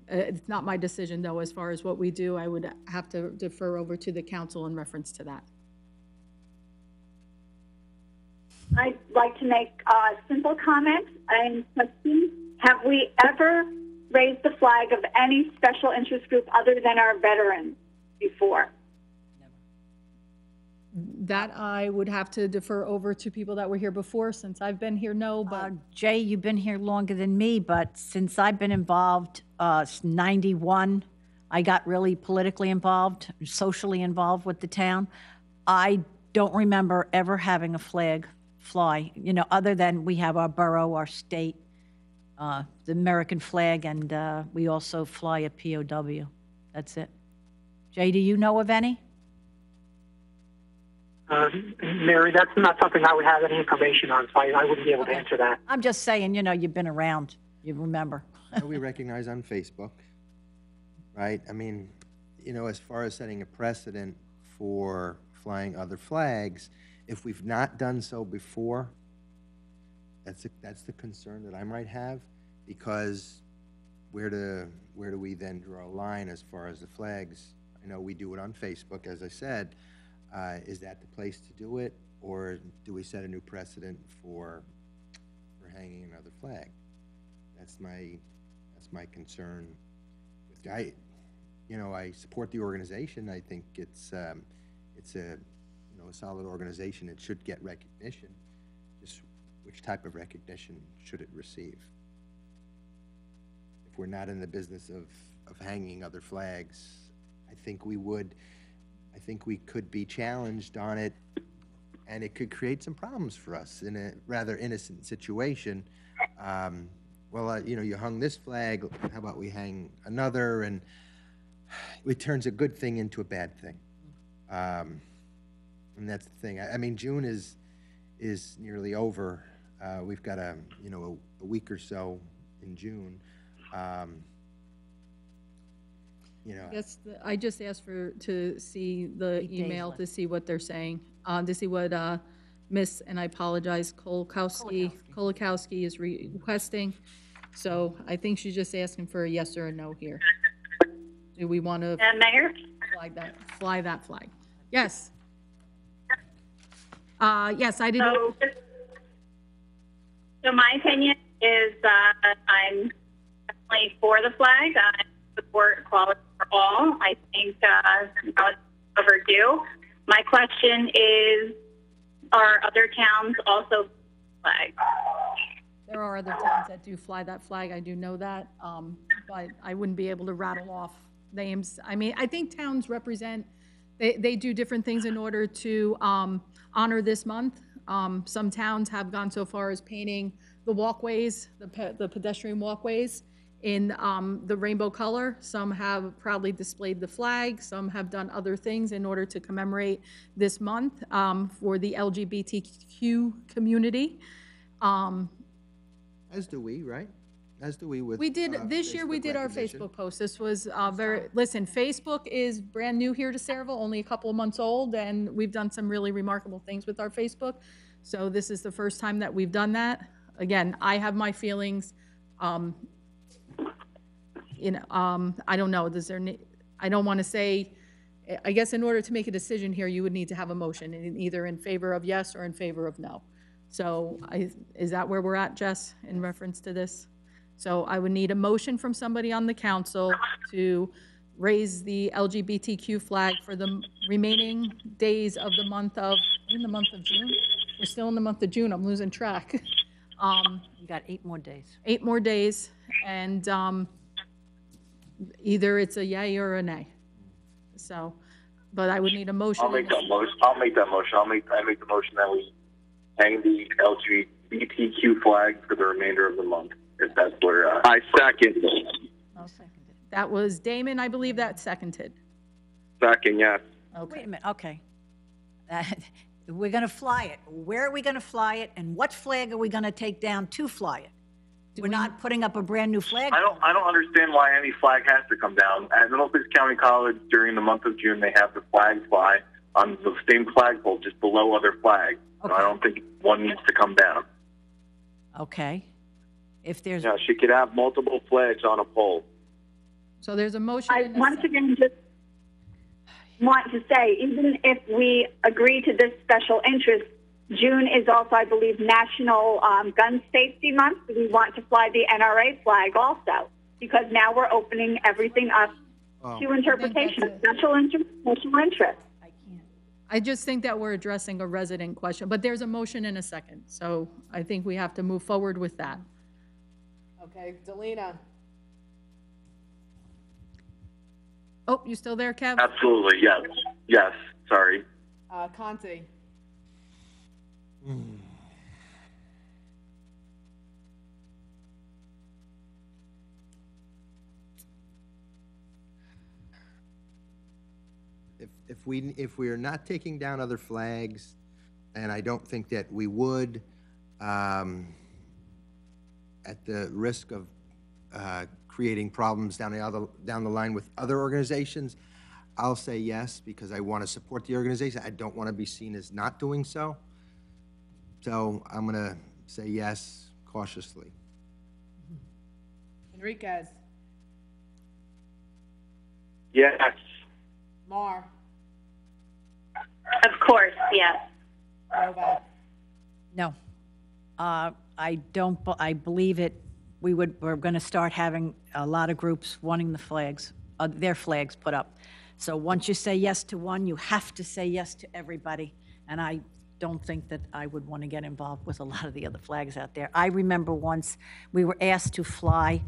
it's not my decision, though, as far as what we do. I would have to defer over to the council in reference to that. I'd like to make a simple comment and question. Have we ever raised the flag of any special interest group other than our veterans before? That I would have to defer over to people that were here before. Since I've been here, no, but Jay, you've been here longer than me, but since I've been involved, 91, I got really politically involved, socially involved with the town. I don't remember ever having a flag fly, other than we have our borough, our state, the American flag, and we also fly a POW. That's it. Jay, do you know of any? Mary, that's not something I would have any information on, so I wouldn't be able to answer that. I'm just saying, you've been around. You remember. We recognize on Facebook, right? I mean, as far as setting a precedent for flying other flags, if we've not done so before, that's the concern that I might have, because where do we then draw a line as far as the flags? I know we do it on Facebook, as I said. Is that the place to do it, or do we set a new precedent for hanging another flag? That's my concern. I support the organization. I think it's a solid organization. It should get recognition. Just which type of recognition should it receive? If we're not in the business of hanging other flags, I think we could be challenged on it, and it could create some problems for us in a rather innocent situation. You hung this flag, how about we hang another? And it turns a good thing into a bad thing. And that's the thing. I mean, June is nearly over. We've got a week or so in June. Yes, I just asked to see the email to see what they're saying, to see what Miss, and I apologize, Kulikowski is requesting. So I think she's just asking for a yes or a no here. Do we want to Mayor? fly that flag? Yes. Yes, I did. So my opinion is I'm definitely for the flag. I support equality for all. I think now it's overdue. My question is, are other towns also flag? There are other towns that do fly that flag, I do know that, but I wouldn't be able to rattle off names. I mean, I think towns represent, they do different things in order to honor this month. Some towns have gone so far as painting the walkways, the pedestrian walkways in the rainbow color. Some have proudly displayed the flag. Some have done other things in order to commemorate this month for the LGBTQ community. As do we, right? As do we with. We did, this year we did our Facebook post. This was listen, Facebook is brand new here to Sayreville, only a couple of months old, and we've done some really remarkable things with our Facebook. So this is the first time that we've done that. Again, I have my feelings. I don't know, I don't want to say, I guess in order to make a decision here, you would need to have a motion, either in favor of yes or in favor of no. So is that where we're at, Jess, in reference to this? So I would need a motion from somebody on the council to raise the LGBTQ flag for the remaining days of the month of, in the month of June? We're still in the month of June, I'm losing track. You got 8 more days. 8 more days, and either it's a yay or a nay. So, but I would need a motion. I'll make that motion. I make the motion that we hang the LGBTQ flag for the remainder of the month, if that's what I second. I'll second it. That was Damon, I believe that seconded. Second, yes. Okay. Wait a minute, okay. We're going to fly it. Where are we going to fly it, and what flag are we going to take down to fly it? We're not putting up a brand new flag. I don't understand why any flag has to come down. At Middlesex County College, during the month of June, they have the flag fly on the same flagpole, just below other flags. Okay. So I don't think one needs to come down. Okay. If there's... Yeah, she could have multiple flags on a pole. So there's a motion. I once again just want to say, even if we agree to this special interest, June is also, I believe, National Gun Safety Month. We want to fly the NRA flag also, because now we're opening everything up to interpretation. Special interest, special interest. I just think that we're addressing a resident question, but there's a motion and a second, so I think we have to move forward with that. Okay, Delina. Oh, you still there, Kev? Absolutely, yes. Yes, sorry. Conti. If we are not taking down other flags, and I don't think that we would, at the risk of creating problems down the line with other organizations, I'll say yes, because I want to support the organization. I don't want to be seen as not doing so. So I'm going to say yes cautiously. Enriquez. Yes. Mar. Of course, yes. Novak. No. I believe it, we're going to start having a lot of groups wanting the flags, their flags put up. So once you say yes to one, you have to say yes to everybody. And I don't think that I would want to get involved with a lot of the other flags out there. I remember once we were asked to fly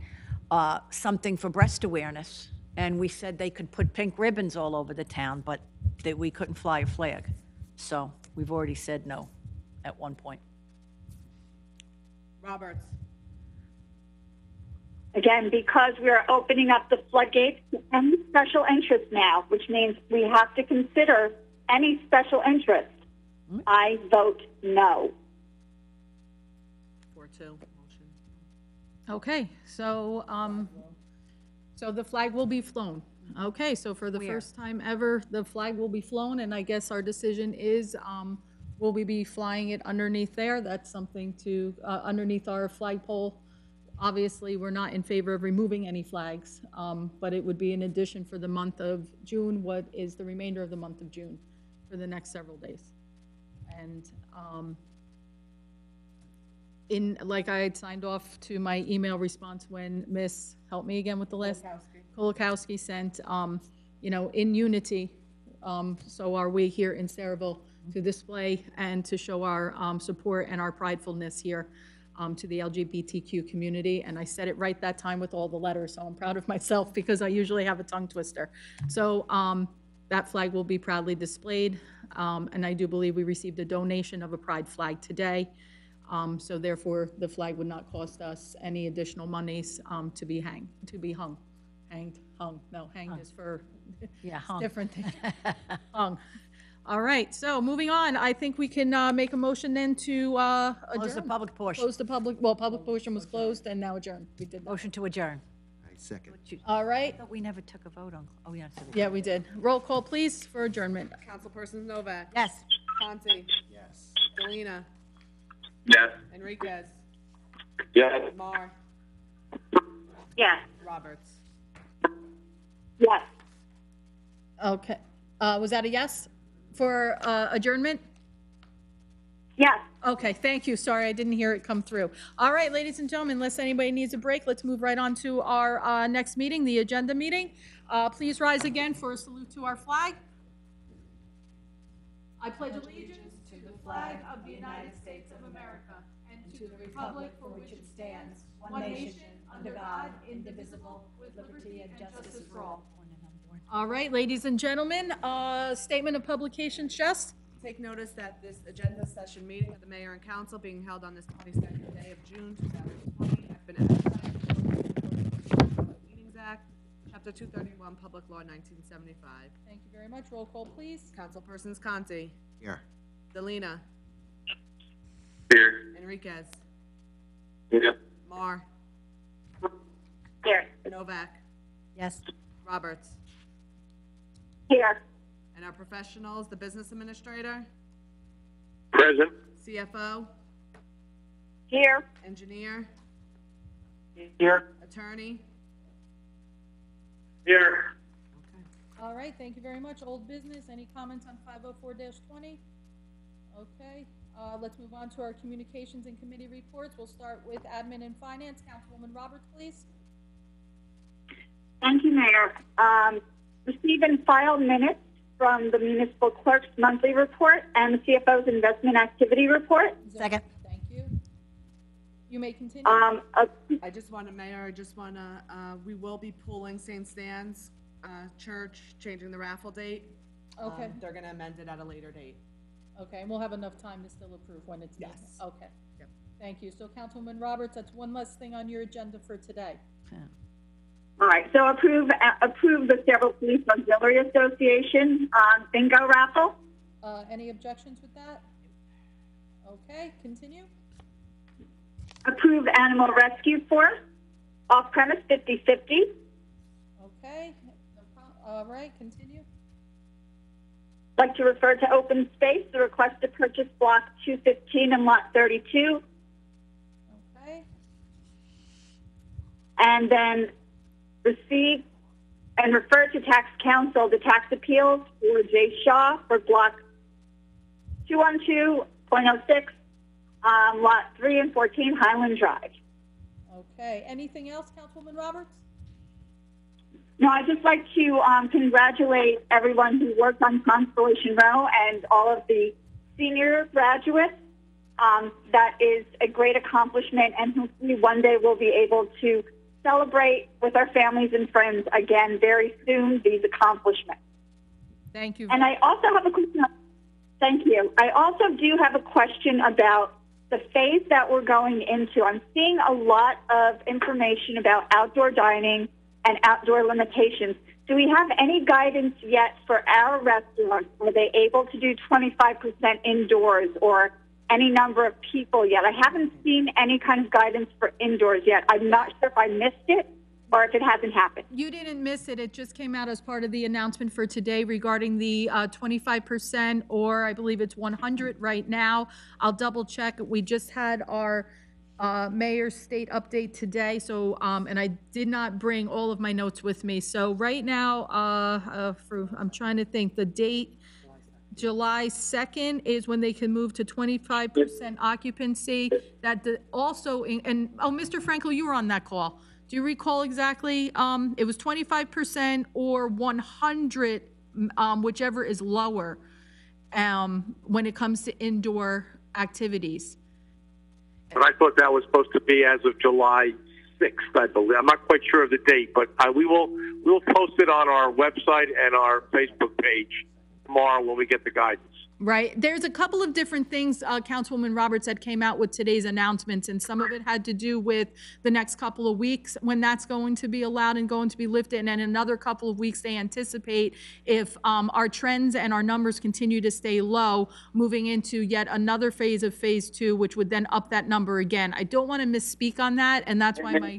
something for breast awareness, and we said they could put pink ribbons all over the town, but that we couldn't fly a flag. So we've already said no at one point. Roberts. Again, because we are opening up the floodgates to any special interest now, which means we have to consider any special interest. I vote no. 4-2 motion. Okay, so so the flag will be flown. Okay, so for the first time ever, the flag will be flown, and I guess our decision is, will we be flying it underneath there? That's something to, underneath our flagpole. Obviously, we're not in favor of removing any flags, but it would be an addition for the month of June, what is the remainder of the month of June for the next several days. And like I had signed off to my email response when Miss, help me again with the last, Kolakowski sent, you know, in unity, so are we here in Sayreville, to display and to show our support and our pridefulness here to the LGBTQ community. And I said it right that time with all the letters, so I'm proud of myself because I usually have a tongue twister. So that flag will be proudly displayed, and I do believe we received a donation of a pride flag today. So therefore, the flag would not cost us any additional monies to be hung. No, hanged is for hung. different thing. Hung. All right, so moving on, I think we can make a motion then to Close the adjourn. public portion. Close the public portion was closed and now adjourned. We did that. Motion to adjourn. I second. All right, I thought we never took a vote on, oh, yeah. yeah, we did. Roll call, please, for adjournment. Councilpersons Novak. Yes. Conti. Yes. Delina. Yes. Enriquez. Yes. Mar. Yes. Roberts. Yes. Okay, was that a yes for adjournment? Yes. Okay, thank you. Sorry, I didn't hear it come through. All right, ladies and gentlemen, unless anybody needs a break, let's move right on to our next meeting, the agenda meeting. Please rise again for a salute to our flag. I pledge allegiance to the flag of the United States of America and to the republic for which it stands, one nation, under God, indivisible, with liberty and justice for all. All right, ladies and gentlemen, statement of publication, Jess? Take notice that this agenda session meeting of the mayor and council being held on this 22nd day of June 2020 have been advertised in the Meetings Act, Chapter 231, Public Law 1975. Thank you very much. Roll call, please. Councilpersons Conti. Here. Delina. Here. Enriquez. Yeah. Mar. Here. Novak. Yes. Roberts. Here. And our professionals, the business administrator, Present. CFO, Here. engineer, Here. attorney. Here. All right, thank you very much. Old business, any comments on 504-20? Okay, let's move on to our communications and committee reports. We'll start with admin and finance. Councilwoman Roberts, please. Thank you, Mayor. Receive and file minutes from the municipal clerk's monthly report and the CFO's investment activity report. Second. Thank you. You may continue. I just want to, Mayor, we will be pulling St. Stan's Church, changing the raffle date. Okay. They're going to amend it at a later date. Okay, and we'll have enough time to still approve when it's needed. Yes. Okay. Yep. Thank you. So Councilwoman Roberts, that's one less thing on your agenda for today. All right, so approve the Several Police Auxiliary Association bingo raffle. Any objections with that? Okay, continue. Approve Animal Rescue Force, off-premise 50/50. Okay, all right, continue. Like to refer to open space, the request to purchase block 215 and lot 32. Okay. And then receive and refer to tax council the tax appeals for Jay Shaw for block 212.06, lot 3 and 14 Highland Drive. Okay, anything else, Councilwoman Roberts? No, I'd just like to congratulate everyone who worked on Constellation Row and all of the senior graduates. That is a great accomplishment, and hopefully one day we'll be able to celebrate with our families and friends again very soon these accomplishments. Thank you. And I also have a question. Thank you. I also do have a question about the phase that we're going into. I'm seeing a lot of information about outdoor dining and outdoor limitations. Do we have any guidance yet for our restaurants? Are they able to do 25% indoors or any number of people yet? I haven't seen any kind of guidance for indoors yet. I'm not sure if I missed it or if it hasn't happened. You didn't miss it. It just came out as part of the announcement for today regarding the 25%, or I believe it's 100 right now. I'll double check. We just had our mayor's state update today, so and I did not bring all of my notes with me. So right now, I'm trying to think, the date, July 2nd is when they can move to 25% occupancy. That also, and Mr. Frankel, you were on that call. Do you recall exactly? It was 25% or 100, whichever is lower. when it comes to indoor activities. But I thought that was supposed to be as of July 6th, I believe. I'm not quite sure of the date, but we'll post it on our website and our Facebook page tomorrow when we get the guidance. Right. There's a couple of different things Councilwoman Roberts said came out with today's announcements, and some of it had to do with the next couple of weeks when that's going to be allowed and going to be lifted. And then another couple of weeks, they anticipate if our trends and our numbers continue to stay low, moving into yet another phase of phase 2, which would then up that number again. I don't want to misspeak on that, and that's why my...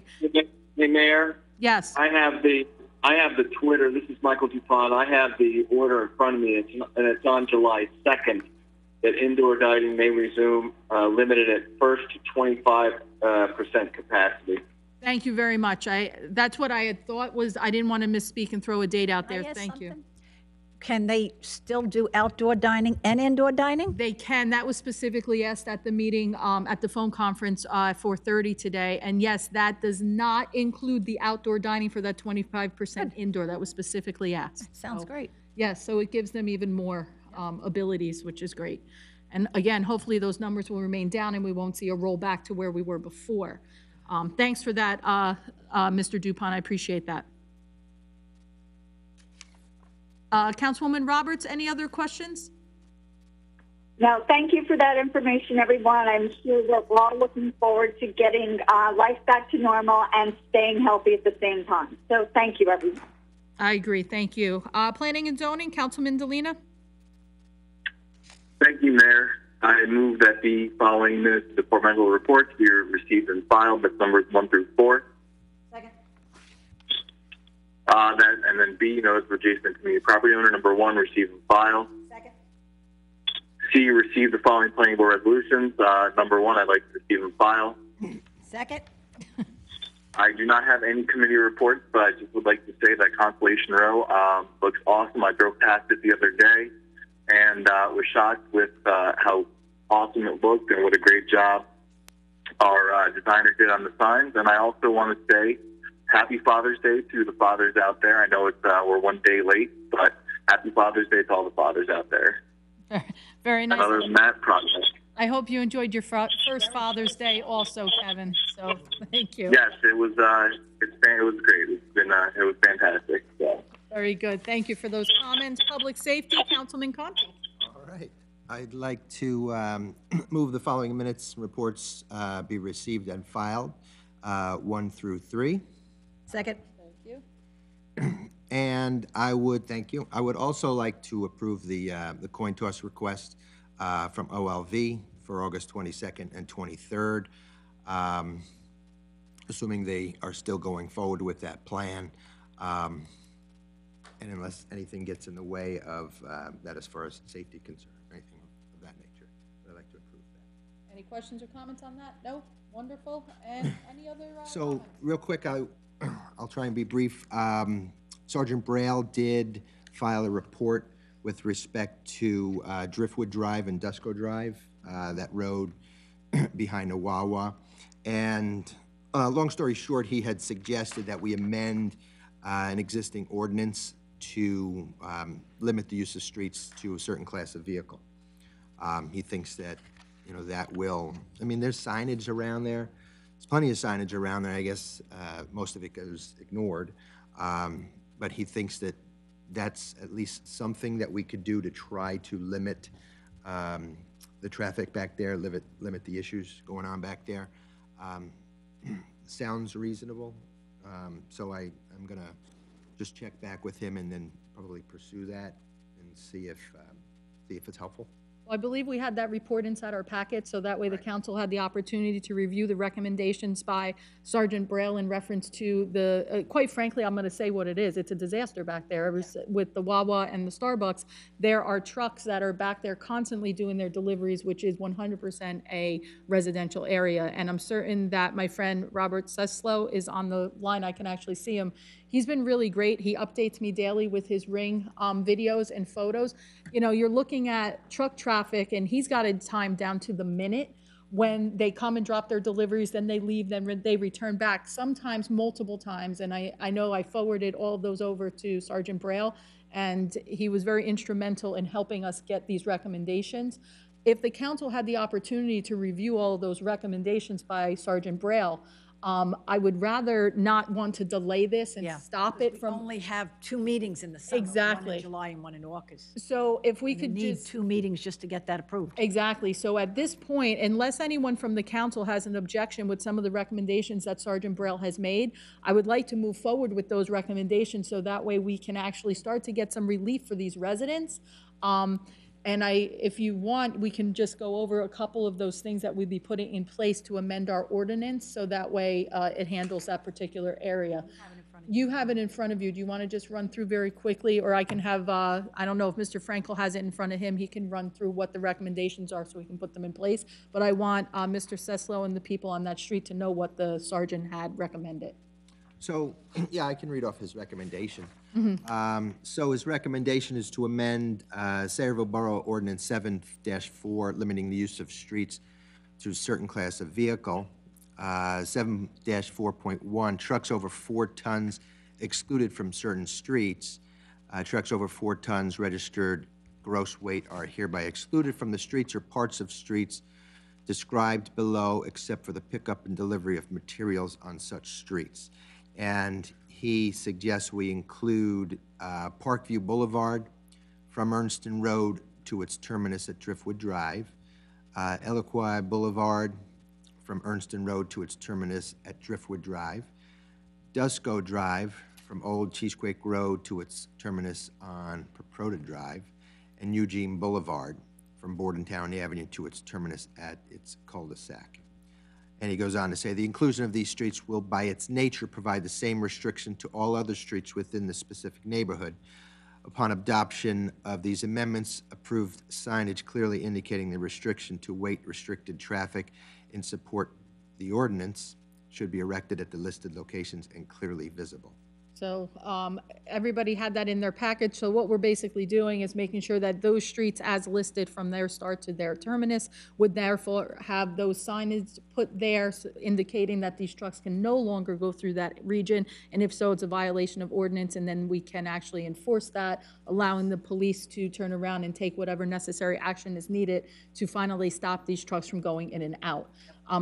Hey, Mayor? Yes. I have the Twitter. This is Michael Dupont. I have the order in front of me, and it's on July 2nd that indoor dining may resume, limited at first to 25% capacity. Thank you very much. That's what I had thought was, I didn't want to misspeak and throw a date out there. Thank you. Can they still do outdoor dining and indoor dining? They can. That was specifically asked at the meeting, at the phone conference at 4:30 today. And yes, that does not include the outdoor dining for that 25% indoor. That was specifically asked. Sounds great. Yes, so it gives them even more abilities, which is great. And again, hopefully those numbers will remain down and we won't see a rollback to where we were before. Thanks for that, Mr. Dupont. I appreciate that. Councilwoman Roberts, any other questions? No, thank you for that information, everyone. I'm sure that we're all looking forward to getting life back to normal and staying healthy at the same time. So thank you, everyone. I agree. Thank you. Planning and zoning, Councilman Delina. Thank you, Mayor. I move that the following departmental reports be received and filed, that's numbers 1 through 4. Second. And then B, notice of adjacent community property owner, number 1, receive and file. Second. C, receive the following planning board resolutions. Number 1, I'd like to receive and file. Second. I do not have any committee reports, but I just would like to say that Constellation Row looks awesome. I drove past it the other day and was shocked with how awesome it looked and what a great job our designer did on the signs. And I also want to say Happy Father's Day to the fathers out there. I know it's we're one day late, but Happy Father's Day to all the fathers out there. Very nice. And other than that, progress. I hope you enjoyed your first Father's Day also, Kevin. So thank you. Yes, it was. It was great. It was fantastic. So. Very good. Thank you for those comments. Public safety, Councilman Conti. All right. I'd like to move the following minutes and reports be received and filed, 1 through 3. Second. Thank you. And I would, thank you. I would also like to approve the coin toss request from OLV for August 22nd and 23rd, assuming they are still going forward with that plan. And unless anything gets in the way of that as far as safety concern, anything of that nature, I'd like to approve that. Any questions or comments on that? No? Wonderful. And any other So comments? real quick, I'll try and be brief. Sergeant Braille did file a report with respect to Driftwood Drive and Dusco Drive, that road behind the Wawa. And long story short, he had suggested that we amend an existing ordinance to limit the use of streets to a certain class of vehicle. He thinks that, that will, there's signage around there. There's plenty of signage around there. I guess most of it goes ignored. But he thinks that that's at least something that we could do to try to limit the traffic back there, limit the issues going on back there. Sounds reasonable. So I'm gonna just check back with him and then probably pursue that and see if it's helpful. Well, I believe we had that report inside our packet, so that way the council had the opportunity to review the recommendations by Sergeant Braille in reference to the, quite frankly, I'm going to say what it is. It's a disaster back there. With the Wawa and the Starbucks, there are trucks that are back there constantly doing their deliveries, which is 100% a residential area. And I'm certain that my friend Robert Seslow is on the line. I can actually see him. He's been really great. He updates me daily with his Ring videos and photos. You're looking at truck traffic, and he's got it timed down to the minute, when they come and drop their deliveries, then they leave, then they return back, sometimes multiple times. And I know I forwarded all of those over to Sergeant Braille, and he was very instrumental in helping us get these recommendations. If the council had the opportunity to review all of those recommendations by Sergeant Braille, I would rather not want to delay this and stop it from. We only have 2 meetings in the summer. Exactly. One in July and one in August. So if we And could need just. 2 meetings just to get that approved. Exactly. So at this point, unless anyone from the council has an objection with some of the recommendations that Sergeant Braille has made, I would like to move forward with those recommendations so that way we can actually start to get some relief for these residents. And if you want, we can just go over a couple of those things that we'd be putting in place to amend our ordinance, so that way it handles that particular area. You have it in front of you. Do you want to just run through very quickly, or I can have, I don't know if Mr. Frankel has it in front of him, he can run through what the recommendations are so we can put them in place. But I want Mr. Seslow and the people on that street to know what the sergeant had recommended. So, yeah, I can read off his recommendation. So his recommendation is to amend Sayreville Borough Ordinance 7-4, limiting the use of streets to a certain class of vehicle. 7-4.1, trucks over 4 tons excluded from certain streets. Trucks over 4 tons registered gross weight are hereby excluded from the streets or parts of streets described below, except for the pickup and delivery of materials on such streets. And he suggests we include Parkview Boulevard from Ernston Road to its terminus at Driftwood Drive, Eloquai Boulevard from Ernston Road to its terminus at Driftwood Drive, Dusco Drive from Old Cheesequake Road to its terminus on Paproda Drive, and Eugene Boulevard from Bordentown Avenue to its terminus at its cul-de-sac. And he goes on to say, the inclusion of these streets will, by its nature, provide the same restriction to all other streets within the specific neighborhood. Upon adoption of these amendments, approved signage clearly indicating the restriction to weight-restricted traffic in support the ordinance should be erected at the listed locations and clearly visible. So everybody had that in their package. So what we're basically doing is making sure that those streets as listed from their start to their terminus would therefore have those signage put there indicating that these trucks can no longer go through that region. And if so, it's a violation of ordinance, and then we can actually enforce that, allowing the police to turn around and take whatever necessary action is needed to finally stop these trucks from going in and out.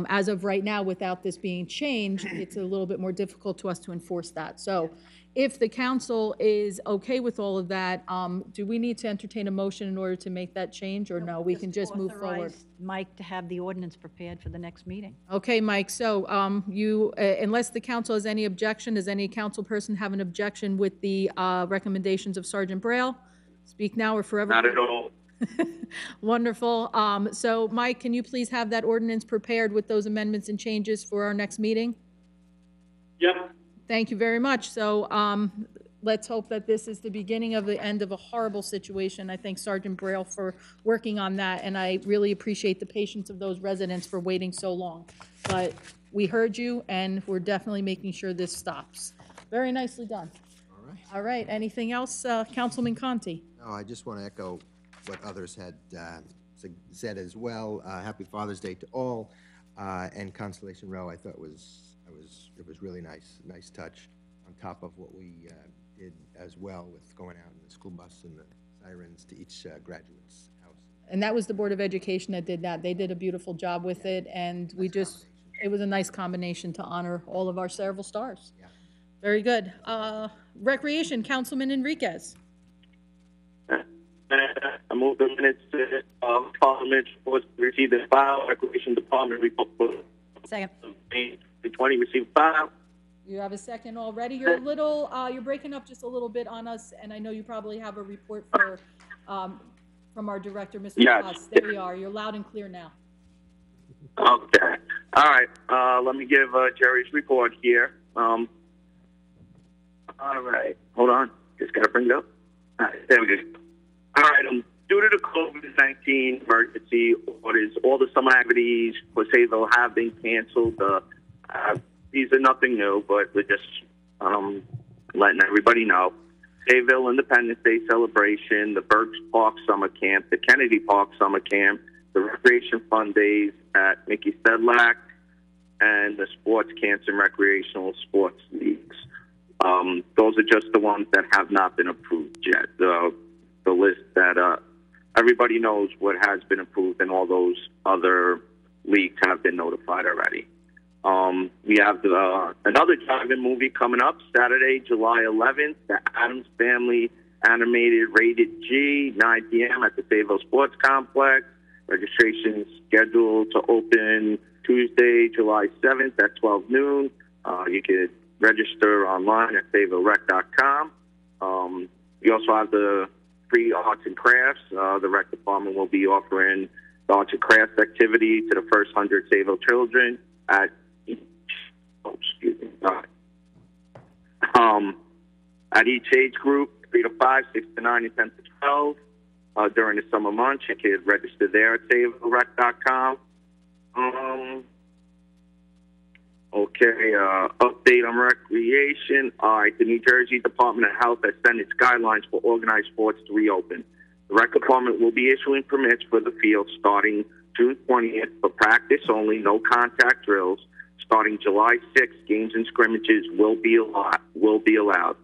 As of right now, without this being changed, it's a little bit more difficult to us to enforce that. So if the council is okay with all of that, do we need to entertain a motion in order to make that change, or no, we can just move forward? Authorize Mike to have the ordinance prepared for the next meeting. Okay, Mike, so you, unless the council has any objection, does any council person have an objection with the recommendations of Sergeant Braille? Speak now or forever. Not at all. Wonderful. So, Mike, can you please have that ordinance prepared with those amendments and changes for our next meeting? Yep. Thank you very much. So let's hope that this is the beginning of the end of a horrible situation. I thank Sergeant Braille for working on that, and I really appreciate the patience of those residents for waiting so long. But we heard you, and we're definitely making sure this stops. Very nicely done. All right. All right. Anything else, Councilman Conti? No, I just want to echo what others had said as well. Happy Father's Day to all, and Constellation Row. I thought it was really nice touch on top of what we did as well with going out in the school bus and the sirens to each graduate's house. And that was the Board of Education that did that. They did a beautiful job with it, and it was a nice combination to honor all of our several stars. Yeah. Very good. Recreation, Councilman Enriquez. I move the minutes to Parliament was received the file. Recreation Department report for Second. May 20 received file. You have a second already. You're a little, you're breaking up just a little bit on us, and I know you probably have a report for from our director, Mr. Yes. Ross. There you are. You're loud and clear now. Okay. All right. Let me give Jerry's report here. All right. Hold on. Just got to bring it up. All right. There we go. All right. Due to the COVID-19 emergency orders, all the summer activities for Sayville have been canceled. These are nothing new, but we're just letting everybody know. Sayville Independence Day celebration, the Burks Park Summer Camp, the Kennedy Park Summer Camp, the Recreation Fund Days at Mickey Sedlak, and the Sports Cancer and Recreational Sports Leagues. Those are just the ones that have not been approved yet. The list that everybody knows what has been approved, and all those other leagues have been notified already. We have another drive-in movie coming up Saturday, July 11th, the Addams Family Animated Rated G, 9 p.m. at the Fayetteville Sports Complex. Registration is scheduled to open Tuesday, July 7th at 12 noon. You can register online at fayetteville-rec.com. We also have the free arts and crafts. The rec department will be offering the arts and crafts activity to the first 100 Fayetteville children at at each age group, 3 to 5, 6 to 9, and 10 to 12. During the summer months, you can register there at fayetteville-rec.com. Update on recreation. All right, the New Jersey Department of Health has sent its guidelines for organized sports to reopen. The rec department will be issuing permits for the field starting June 20th for practice only, no contact drills. Starting July 6th, games and scrimmages will be allowed.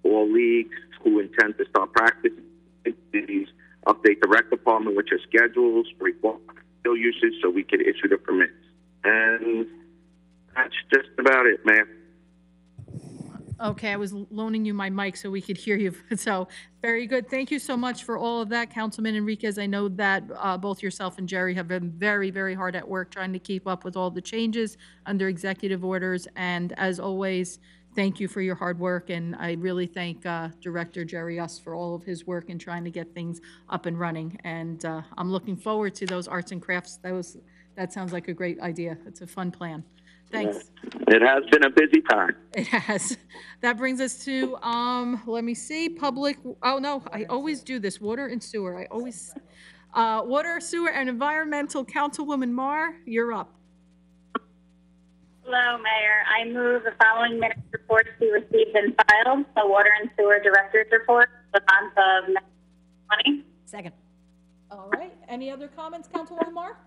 All leagues who intend to start practice activities update the rec department with your schedules, report field usage, so we can issue the permits. And that's just about it, man. Okay, I was loaning you my mic so we could hear you. So, very good. Thank you so much for all of that, Councilman Enriquez. I know that both yourself and Jerry have been very, very hard at work trying to keep up with all the changes under executive orders. And as always, thank you for your hard work. And I really thank Director Jerry Us for all of his work in trying to get things up and running. And I'm looking forward to those arts and crafts. That sounds like a great idea. It's a fun plan. Thanks. It has been a busy time. It has. That brings us to, let me see, public, oh no, I always do this, water and sewer. Water, sewer, and environmental, Councilwoman Marr, you're up. Hello, Mayor. I move the following minutes reports be received and filed. The Water and Sewer Director's Report for the month of May 2020. Second. All right. Any other comments, Councilwoman Marr?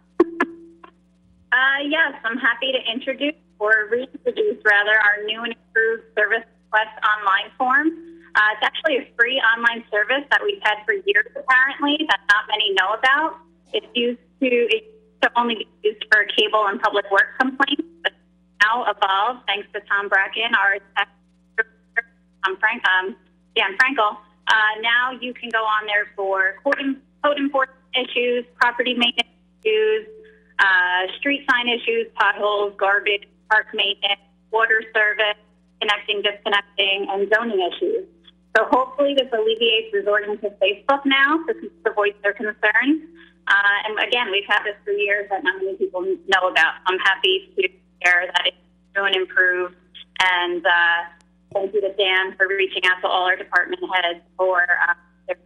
Yes, I'm happy to introduce, or reintroduce rather, our new and improved service request online form. It's actually a free online service that we've had for years, apparently, that not many know about. It's used to only be used for cable and public works complaints, but now evolved thanks to Tom Bracken, our tech, Frankel. Now you can go on there for code enforcement issues, property maintenance issues, street sign issues, potholes, garbage, park maintenance, water service, connecting, disconnecting, and zoning issues. So hopefully this alleviates resorting to Facebook now to voice their concerns. And again, we've had this for years that not many people know about. I'm happy to share that it's new and improved. And thank you to Dan for reaching out to all our department heads for their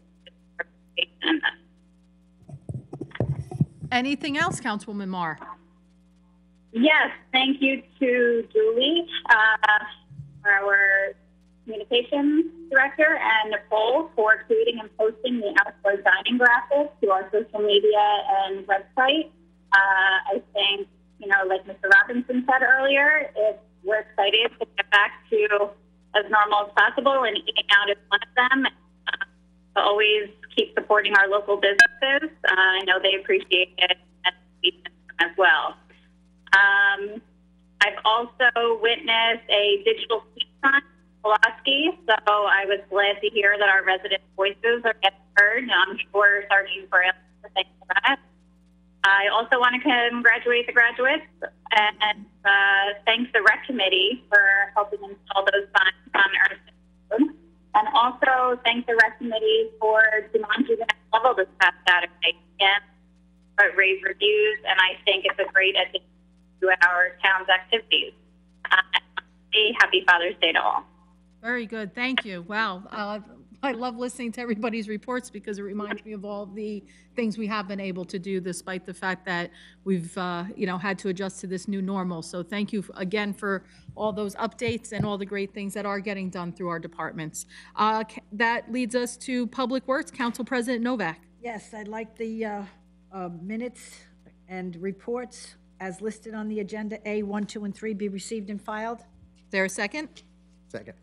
participation in this. Anything else, Councilwoman Marr? Yes, thank you to Julie, our communications director, and Nicole for creating and posting the outdoor dining graphics to our social media and website. I think, like Mr. Robinson said earlier, we're excited to get back to as normal as possible, and eating out is one of them. To always keep supporting our local businesses. I know they appreciate it as well. I've also witnessed a digital speech sign in Pulaski, so I was glad to hear that our resident voices are getting heard, and I'm sure Sergeant Braille will thank for that. I also want to congratulate the graduates and thank the rec committee for helping install those signs on Ernest Road. And also thank the rec committee for Jumanji the Next Level this past Saturday. Again, rave reviews, and I think it's a great addition to our town's activities. Happy Father's Day to all. Very good. Thank you. Wow. I love listening to everybody's reports because it reminds me of all the things we have been able to do despite the fact that we've, had to adjust to this new normal. So thank you again for all those updates and all the great things that are getting done through our departments. That leads us to Public Works. Council President Novak. Yes, I'd like the minutes and reports as listed on the agenda, A, 1, 2, and 3, be received and filed. Is there a second? Second.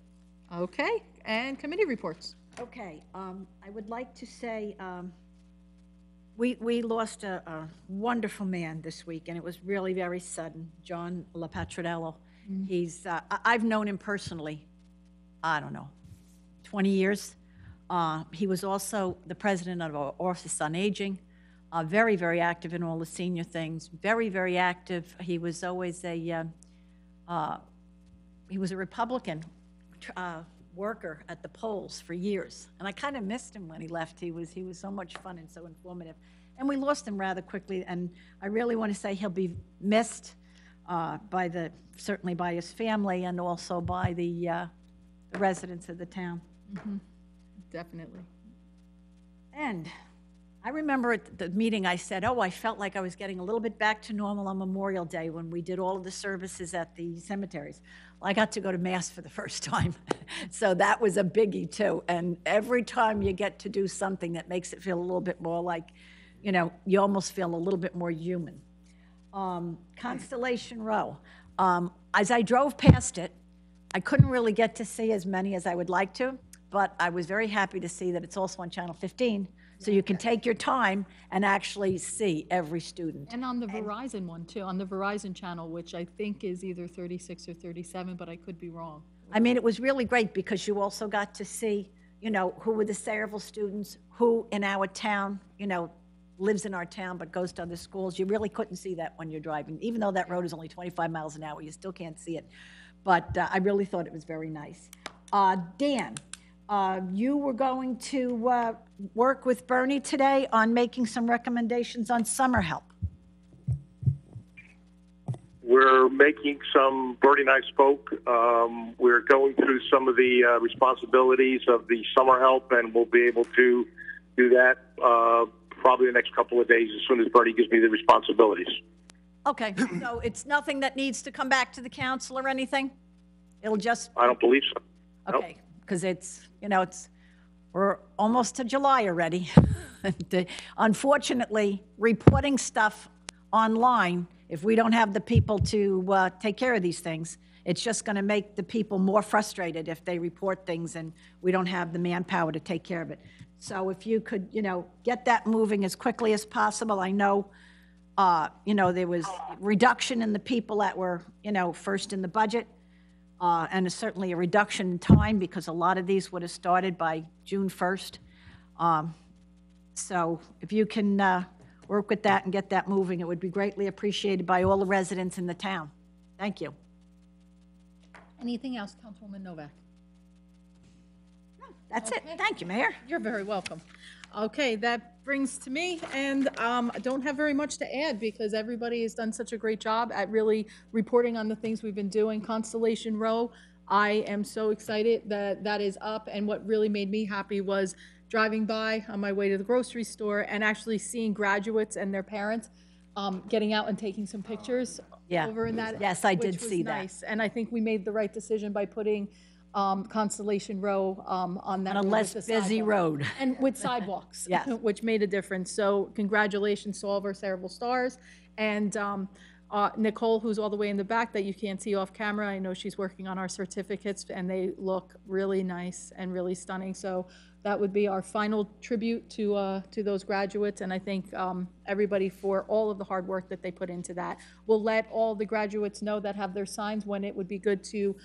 Okay, and committee reports. Okay, I would like to say, we lost a wonderful man this week, and it was really very sudden, John LaPatronello. He's, I've known him personally, I don't know, 20 years. He was also the president of our Office on Aging, very, very active in all the senior things, very, very active. He was always he was a Republican worker at the polls for years, and I kind of missed him when he left. He was so much fun and so informative, and we lost him rather quickly. And I really want to say he'll be missed certainly by his family and also by the residents of the town. Definitely. And I remember at the meeting I said, oh, I felt like I was getting a little bit back to normal on Memorial Day when we did all of the services at the cemeteries. Well, I got to go to Mass for the first time. So that was a biggie too. And every time you get to do something that makes it feel a little bit more like, you know, you almost feel a little bit more human. Constellation Row. As I drove past it, I couldn't really get to see as many as I would like to, but I was very happy to see that it's also on Channel 15. So you can take your time and actually see every student. And on the Verizon one too, on the Verizon channel, which I think is either 36 or 37, but I could be wrong. I mean, it was really great because you also got to see, you know, who were the Sayreville students, who in our town, you know, lives in our town but goes to other schools. You really couldn't see that when you're driving. Even though that road is only 25 miles an hour, you still can't see it. But I really thought it was very nice. Dan, you were going to work with Bernie today on making some recommendations on summer help. We're making some, Bernie and I spoke, we're going through some of the responsibilities of the summer help, and we'll be able to do that probably the next couple of days as soon as Bernie gives me the responsibilities. Okay, so it's nothing that needs to come back to the council or anything? It'll just... I don't believe so. Okay, because it's, you know, we're almost to July already. Unfortunately, reporting stuff online, if we don't have the people to take care of these things, it's just going to make the people more frustrated if they report things and we don't have the manpower to take care of it. So if you could, you know, get that moving as quickly as possible. I know, you know, there was reduction in the people that were, you know, first in the budget, and certainly a reduction in time because a lot of these would have started by June 1st. So if you can work with that and get that moving, it would be greatly appreciated by all the residents in the town. Thank you. Anything else, Councilwoman Novak? That's it. Thank you, Mayor. You're very welcome. Okay, that brings to me, and I don't have very much to add because everybody has done such a great job at really reporting on the things we've been doing. Constellation Row, I am so excited that that is up, and what really made me happy was driving by on my way to the grocery store and actually seeing graduates and their parents getting out and taking some pictures over in that. Yes, I did see that. Nice. And I think we made the right decision by putting Constellation Row on that on a less busy road and with sidewalks. Yes. Which made a difference. So congratulations to all of our Sayreville stars, and Nicole, who's all the way in the back that you can't see off camera. I know she's working on our certificates and they look really nice and really stunning. So that would be our final tribute to those graduates, and I thank everybody for all of the hard work that they put into that. We'll let all the graduates know that have their signs when it would be good to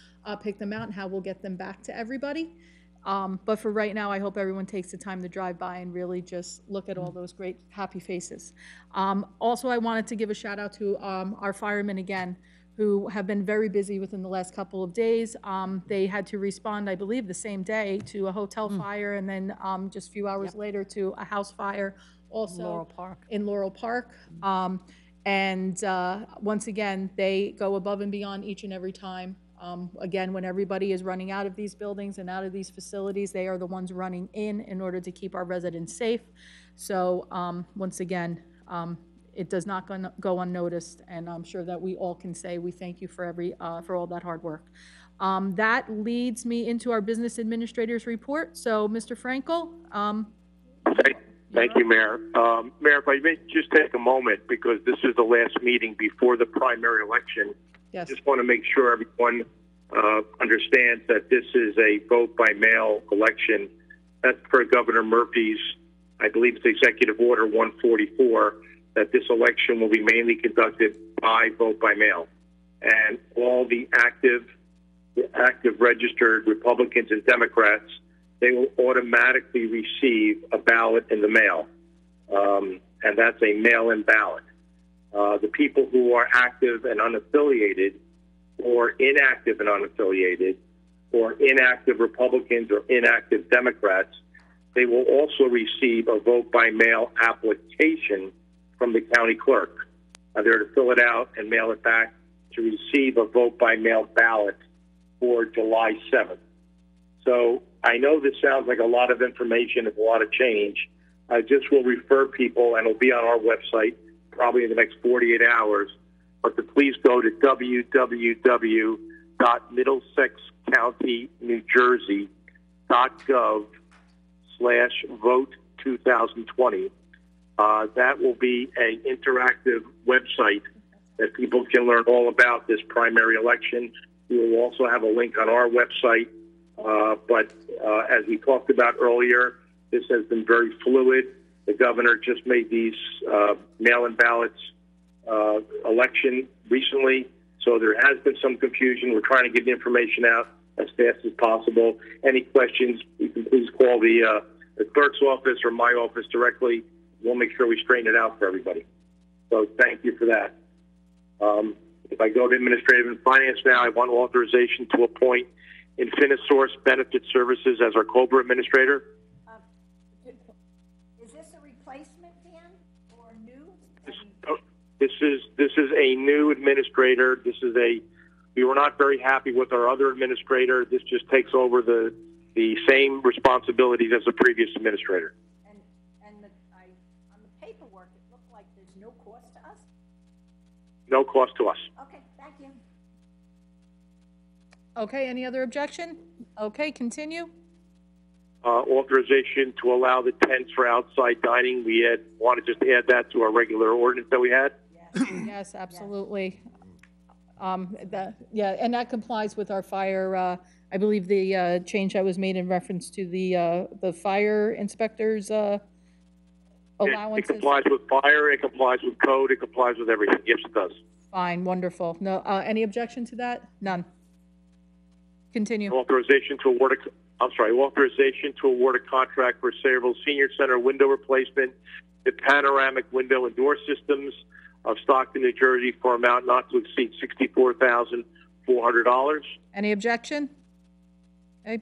pick them out and how we'll get them back to everybody. But for right now, I hope everyone takes the time to drive by and really just look at all those great happy faces. Also, I wanted to give a shout out to our firemen again, who have been very busy within the last couple of days. They had to respond, I believe, the same day to a hotel fire, and then just a few hours later to a house fire also in Laurel Park. Once again, they go above and beyond each and every time. Again, when everybody is running out of these buildings and out of these facilities, they are the ones running in order to keep our residents safe. So once again, it does not go unnoticed, and I'm sure that we all can say we thank you for all that hard work. That leads me into our business administrator's report. So, Mr. Frankel, Thank you, Mayor. Mayor, if I may just take a moment, because this is the last meeting before the primary election. Yes. Just want to make sure everyone understands that this is a vote by mail election. That's per Governor Murphy's, I believe it's Executive Order 144, that this election will be mainly conducted by vote by mail. And all the active registered Republicans and Democrats, they will automatically receive a ballot in the mail. And that's a mail-in ballot. The people who are active and unaffiliated, or inactive and unaffiliated, or inactive Republicans or inactive Democrats, they will also receive a vote-by-mail application from the county clerk. They're to fill it out and mail it back to receive a vote-by-mail ballot for July 7th. So I know this sounds like a lot of information, it's a lot of change. I just will refer people, and it'll be on our website probably in the next 48 hours, but to please go to www.middlesexcounty.gov/vote2020. That will be an interactive website that people can learn all about this primary election. We will also have a link on our website. But as we talked about earlier, this has been very fluid. The governor just made these mail-in ballots election recently, so there has been some confusion. We're trying to get the information out as fast as possible. Any questions, you can please call the clerk's office or my office directly. We'll make sure we straighten it out for everybody. So thank you for that. If I go to Administrative and Finance now, I want authorization to appoint Infinisource Benefit Services as our COBRA administrator. Is this a replacement, Dan, or new? This is a new administrator. We were not very happy with our other administrator. This just takes over the same responsibilities as the previous administrator. And on the paperwork, it looked like there's no cost to us? No cost to us. Okay, thank you. Okay, any other objection? Okay, continue. Authorization to allow the tents for outside dining. We want to just add that to our regular ordinance that we had. Yes, absolutely. And that complies with our fire, I believe the change that was made in reference to the fire inspectors allowances. It complies with fire, it complies with code, it complies with everything. Yes, it does. Fine, wonderful. No, any objection to that? None. Continue. Authorization to award a contract for Sayreville Senior Center window replacement, the panoramic window and door systems of Stockton, New Jersey, for amount not to exceed $64,400. Any objection? Okay.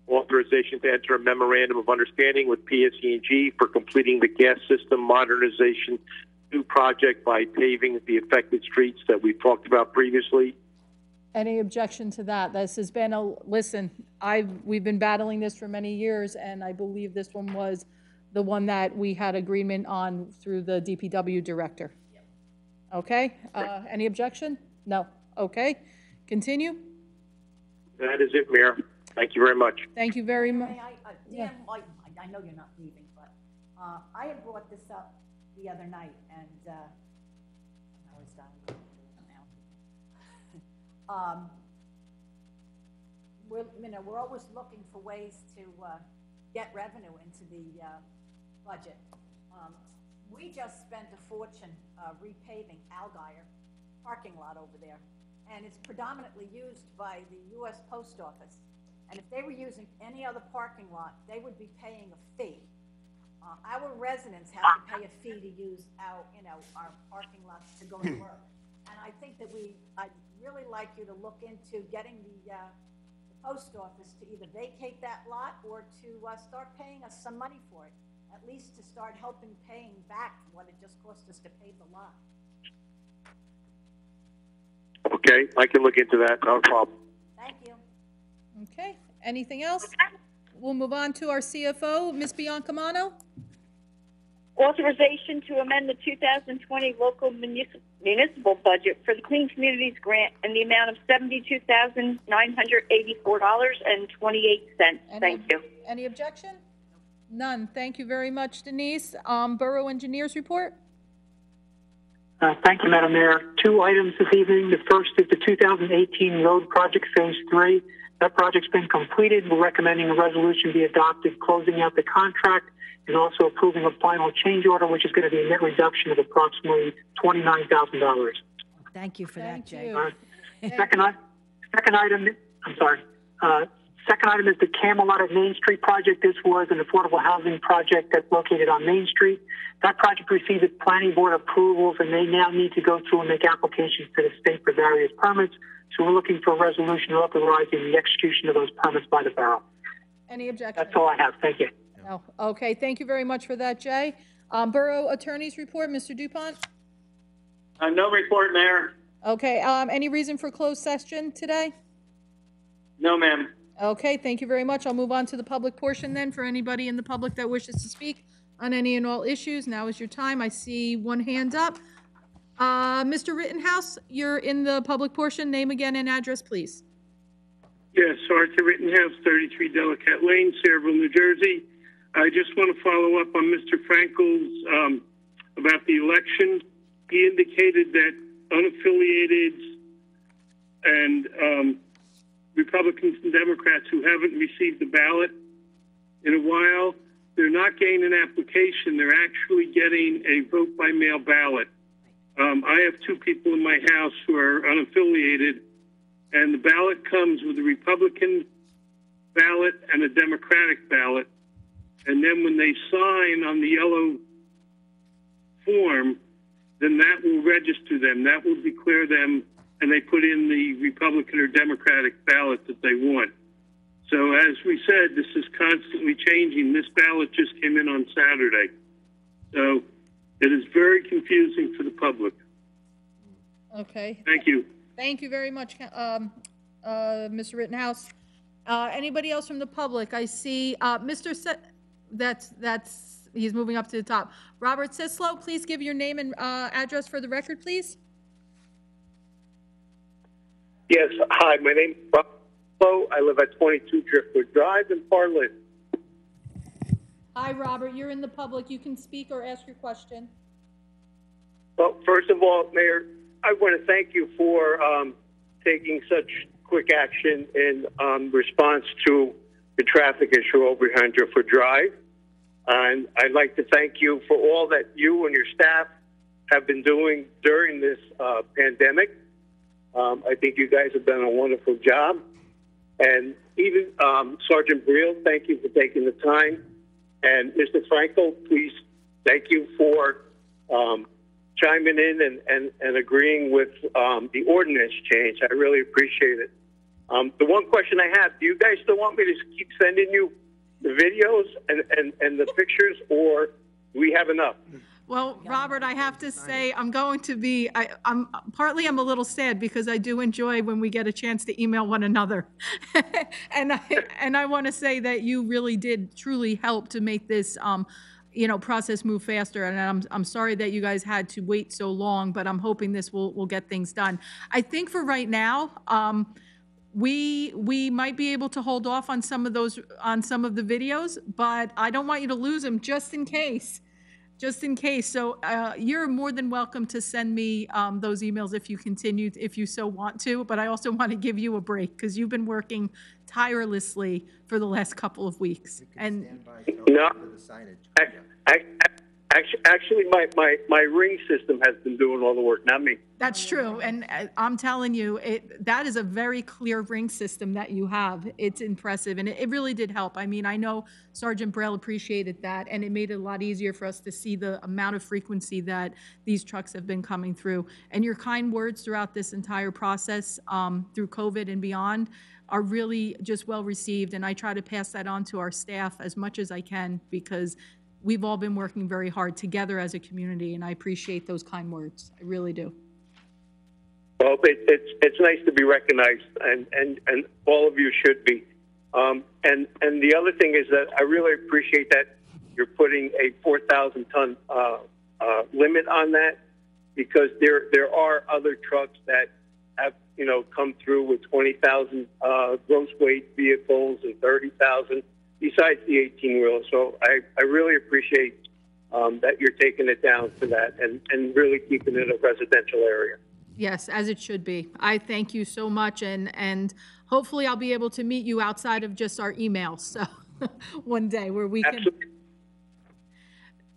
Authorization to enter a memorandum of understanding with PSE&G for completing the gas system modernization new project by paving the affected streets that we talked about previously. Any objection to that? This has been we've been battling this for many years, and I believe this one was the one that we had agreement on through the DPW director. Yep. Okay, any objection? No, okay. Continue. That is it, Mayor. Thank you very much. Thank you very much. Dan, I know you're not leaving, but I had brought this up the other night, and I was done now. We're always looking for ways to get revenue into the budget. We just spent a fortune repaving Algier parking lot over there, and it's predominantly used by the U.S. Post Office. And if they were using any other parking lot, they would be paying a fee. Our residents have to pay a fee to use our parking lots to go to work. And I think that I'd really like you to look into getting the post office to either vacate that lot or to start paying us some money for it, at least to start helping paying back what it just cost us to pave the lot. Okay, I can look into that, no problem. Thank you. Okay, anything else? We'll move on to our CFO, Ms. Biancamano. Authorization to amend the 2020 local municipal budget for the Clean Communities Grant in the amount of $72,984.28. Thank you. Any objection? None. Thank you very much, Denise. Borough Engineers report? Thank you, Madam Mayor. 2 items this evening. The first is the 2018 road project, Phase 3. That project's been completed. We're recommending a resolution be adopted closing out the contract and also approving a final change order, which is going to be a net reduction of approximately $29,000. Thank you for that, Jay. Second item, I'm sorry. Second item is the Camelot at Main Street project. This was an affordable housing project that's located on Main Street. That project received its planning board approvals, and they now need to go through and make applications to the state for various permits. So we're looking for a resolution authorizing the execution of those permits by the borough. Any objections? That's all I have. Thank you. No. Okay, thank you very much for that, Jay. Borough Attorney's report, Mr. Dupont? No report, Mayor. Okay, any reason for closed session today? No, ma'am. Okay, thank you very much. I'll move on to the public portion then for anybody in the public that wishes to speak on any and all issues. Now is your time. I see one hand up. Mr. Rittenhouse, you're in the public portion. Name again and address, please. Yes, Arthur Rittenhouse, 33 Delacat Lane, Sayreville, New Jersey. I just want to follow up on Mr. Frankel's about the election. He indicated that unaffiliated and Republicans and Democrats who haven't received the ballot in a while, they're not getting an application. They're actually getting a vote by mail ballot. I have 2 people in my house who are unaffiliated, and the ballot comes with a Republican ballot and a Democratic ballot. And then when they sign on the yellow form, then that will register them. That will declare them, and they put in the Republican or Democratic ballot that they want. So as we said, this is constantly changing. This ballot just came in on Saturday. So it is very confusing for the public. Okay. Thank you. Thank you very much, Mr. Rittenhouse. Anybody else from the public? I see Mr. He's moving up to the top. Robert Sislo, please give your name and address for the record, please. Yes, hi, my name is Robert Sislo. I live at 22 Driftwood Drive in Parlin. Hi, Robert. You're in the public. You can speak or ask your question. Well, first of all, Mayor, I want to thank you for taking such quick action in response to the traffic issue over here on Driftwood Drive. And I'd like to thank you for all that you and your staff have been doing during this pandemic. I think you guys have done a wonderful job. And even Sergeant Briel, thank you for taking the time. And Mr. Frankel, please, thank you for chiming in and agreeing with the ordinance change. I really appreciate it. The one question I have, do you guys still want me to keep sending you the videos and the pictures, or do we have enough? Well, Robert, I have to say, I'm going to be, I'm a little sad because I do enjoy when we get a chance to email one another. and I want to say that you really did truly help to make this, process move faster. And I'm sorry that you guys had to wait so long, but I'm hoping this will get things done. I think for right now, we might be able to hold off on some of the videos, but I don't want you to lose them just in case. So you're more than welcome to send me those emails if you so want to, but I also want to give you a break because you've been working tirelessly for the last couple of weeks. And no, actually, my ring system has been doing all the work, not me. That's true, and I'm telling you, that is a very clear ring system that you have. It's impressive, and it really did help. I mean, I know Sergeant Braille appreciated that, and it made it a lot easier for us to see the amount of frequency that these trucks have been coming through. And your kind words throughout this entire process, through COVID and beyond, are really just well received, and I try to pass that on to our staff as much as I can because we've all been working very hard together as a community, and I appreciate those kind words. I really do. Well, it's nice to be recognized, and all of you should be. And the other thing is that I really appreciate that you're putting a 4,000 ton limit on that, because there are other trucks that have come through with 20,000 gross weight vehicles and 30,000. besides the 18-wheeler. So I really appreciate that you're taking it down to that and really keeping it a residential area. Yes, as it should be. I thank you so much, and hopefully I'll be able to meet you outside of just our emails, so, one day where we can. Absolutely.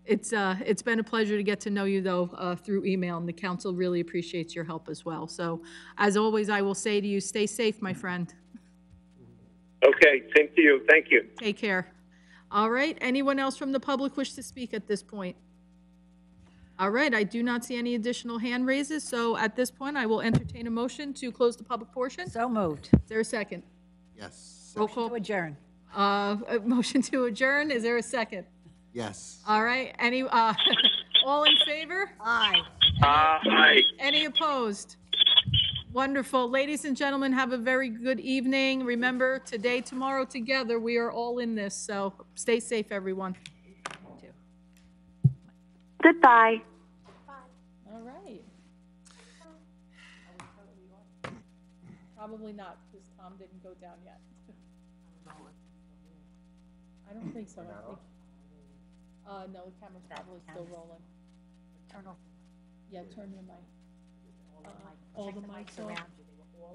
It's been a pleasure to get to know you, though, through email, and the council really appreciates your help as well. So, as always, I will say to you, stay safe, my friend. Okay, same to you. Thank you. Take care. All right, anyone else from the public wish to speak at this point? All right, I do not see any additional hand raises, so at this point, I will entertain a motion to close the public portion. So moved. Is there a second? Yes. Roll call. To adjourn. A motion to adjourn, is there a second? Yes. All right, all in favor? Aye. Aye. Any opposed? Wonderful. Ladies and gentlemen, have a very good evening. Remember, today, tomorrow, together, we are all in this, so stay safe, everyone. Goodbye. All right. Probably not, because Tom didn't go down yet. I don't think so. I think, no, the camera's probably still rolling. Turn off. Yeah, turn your mic. All the mics the mics on. around you, they were all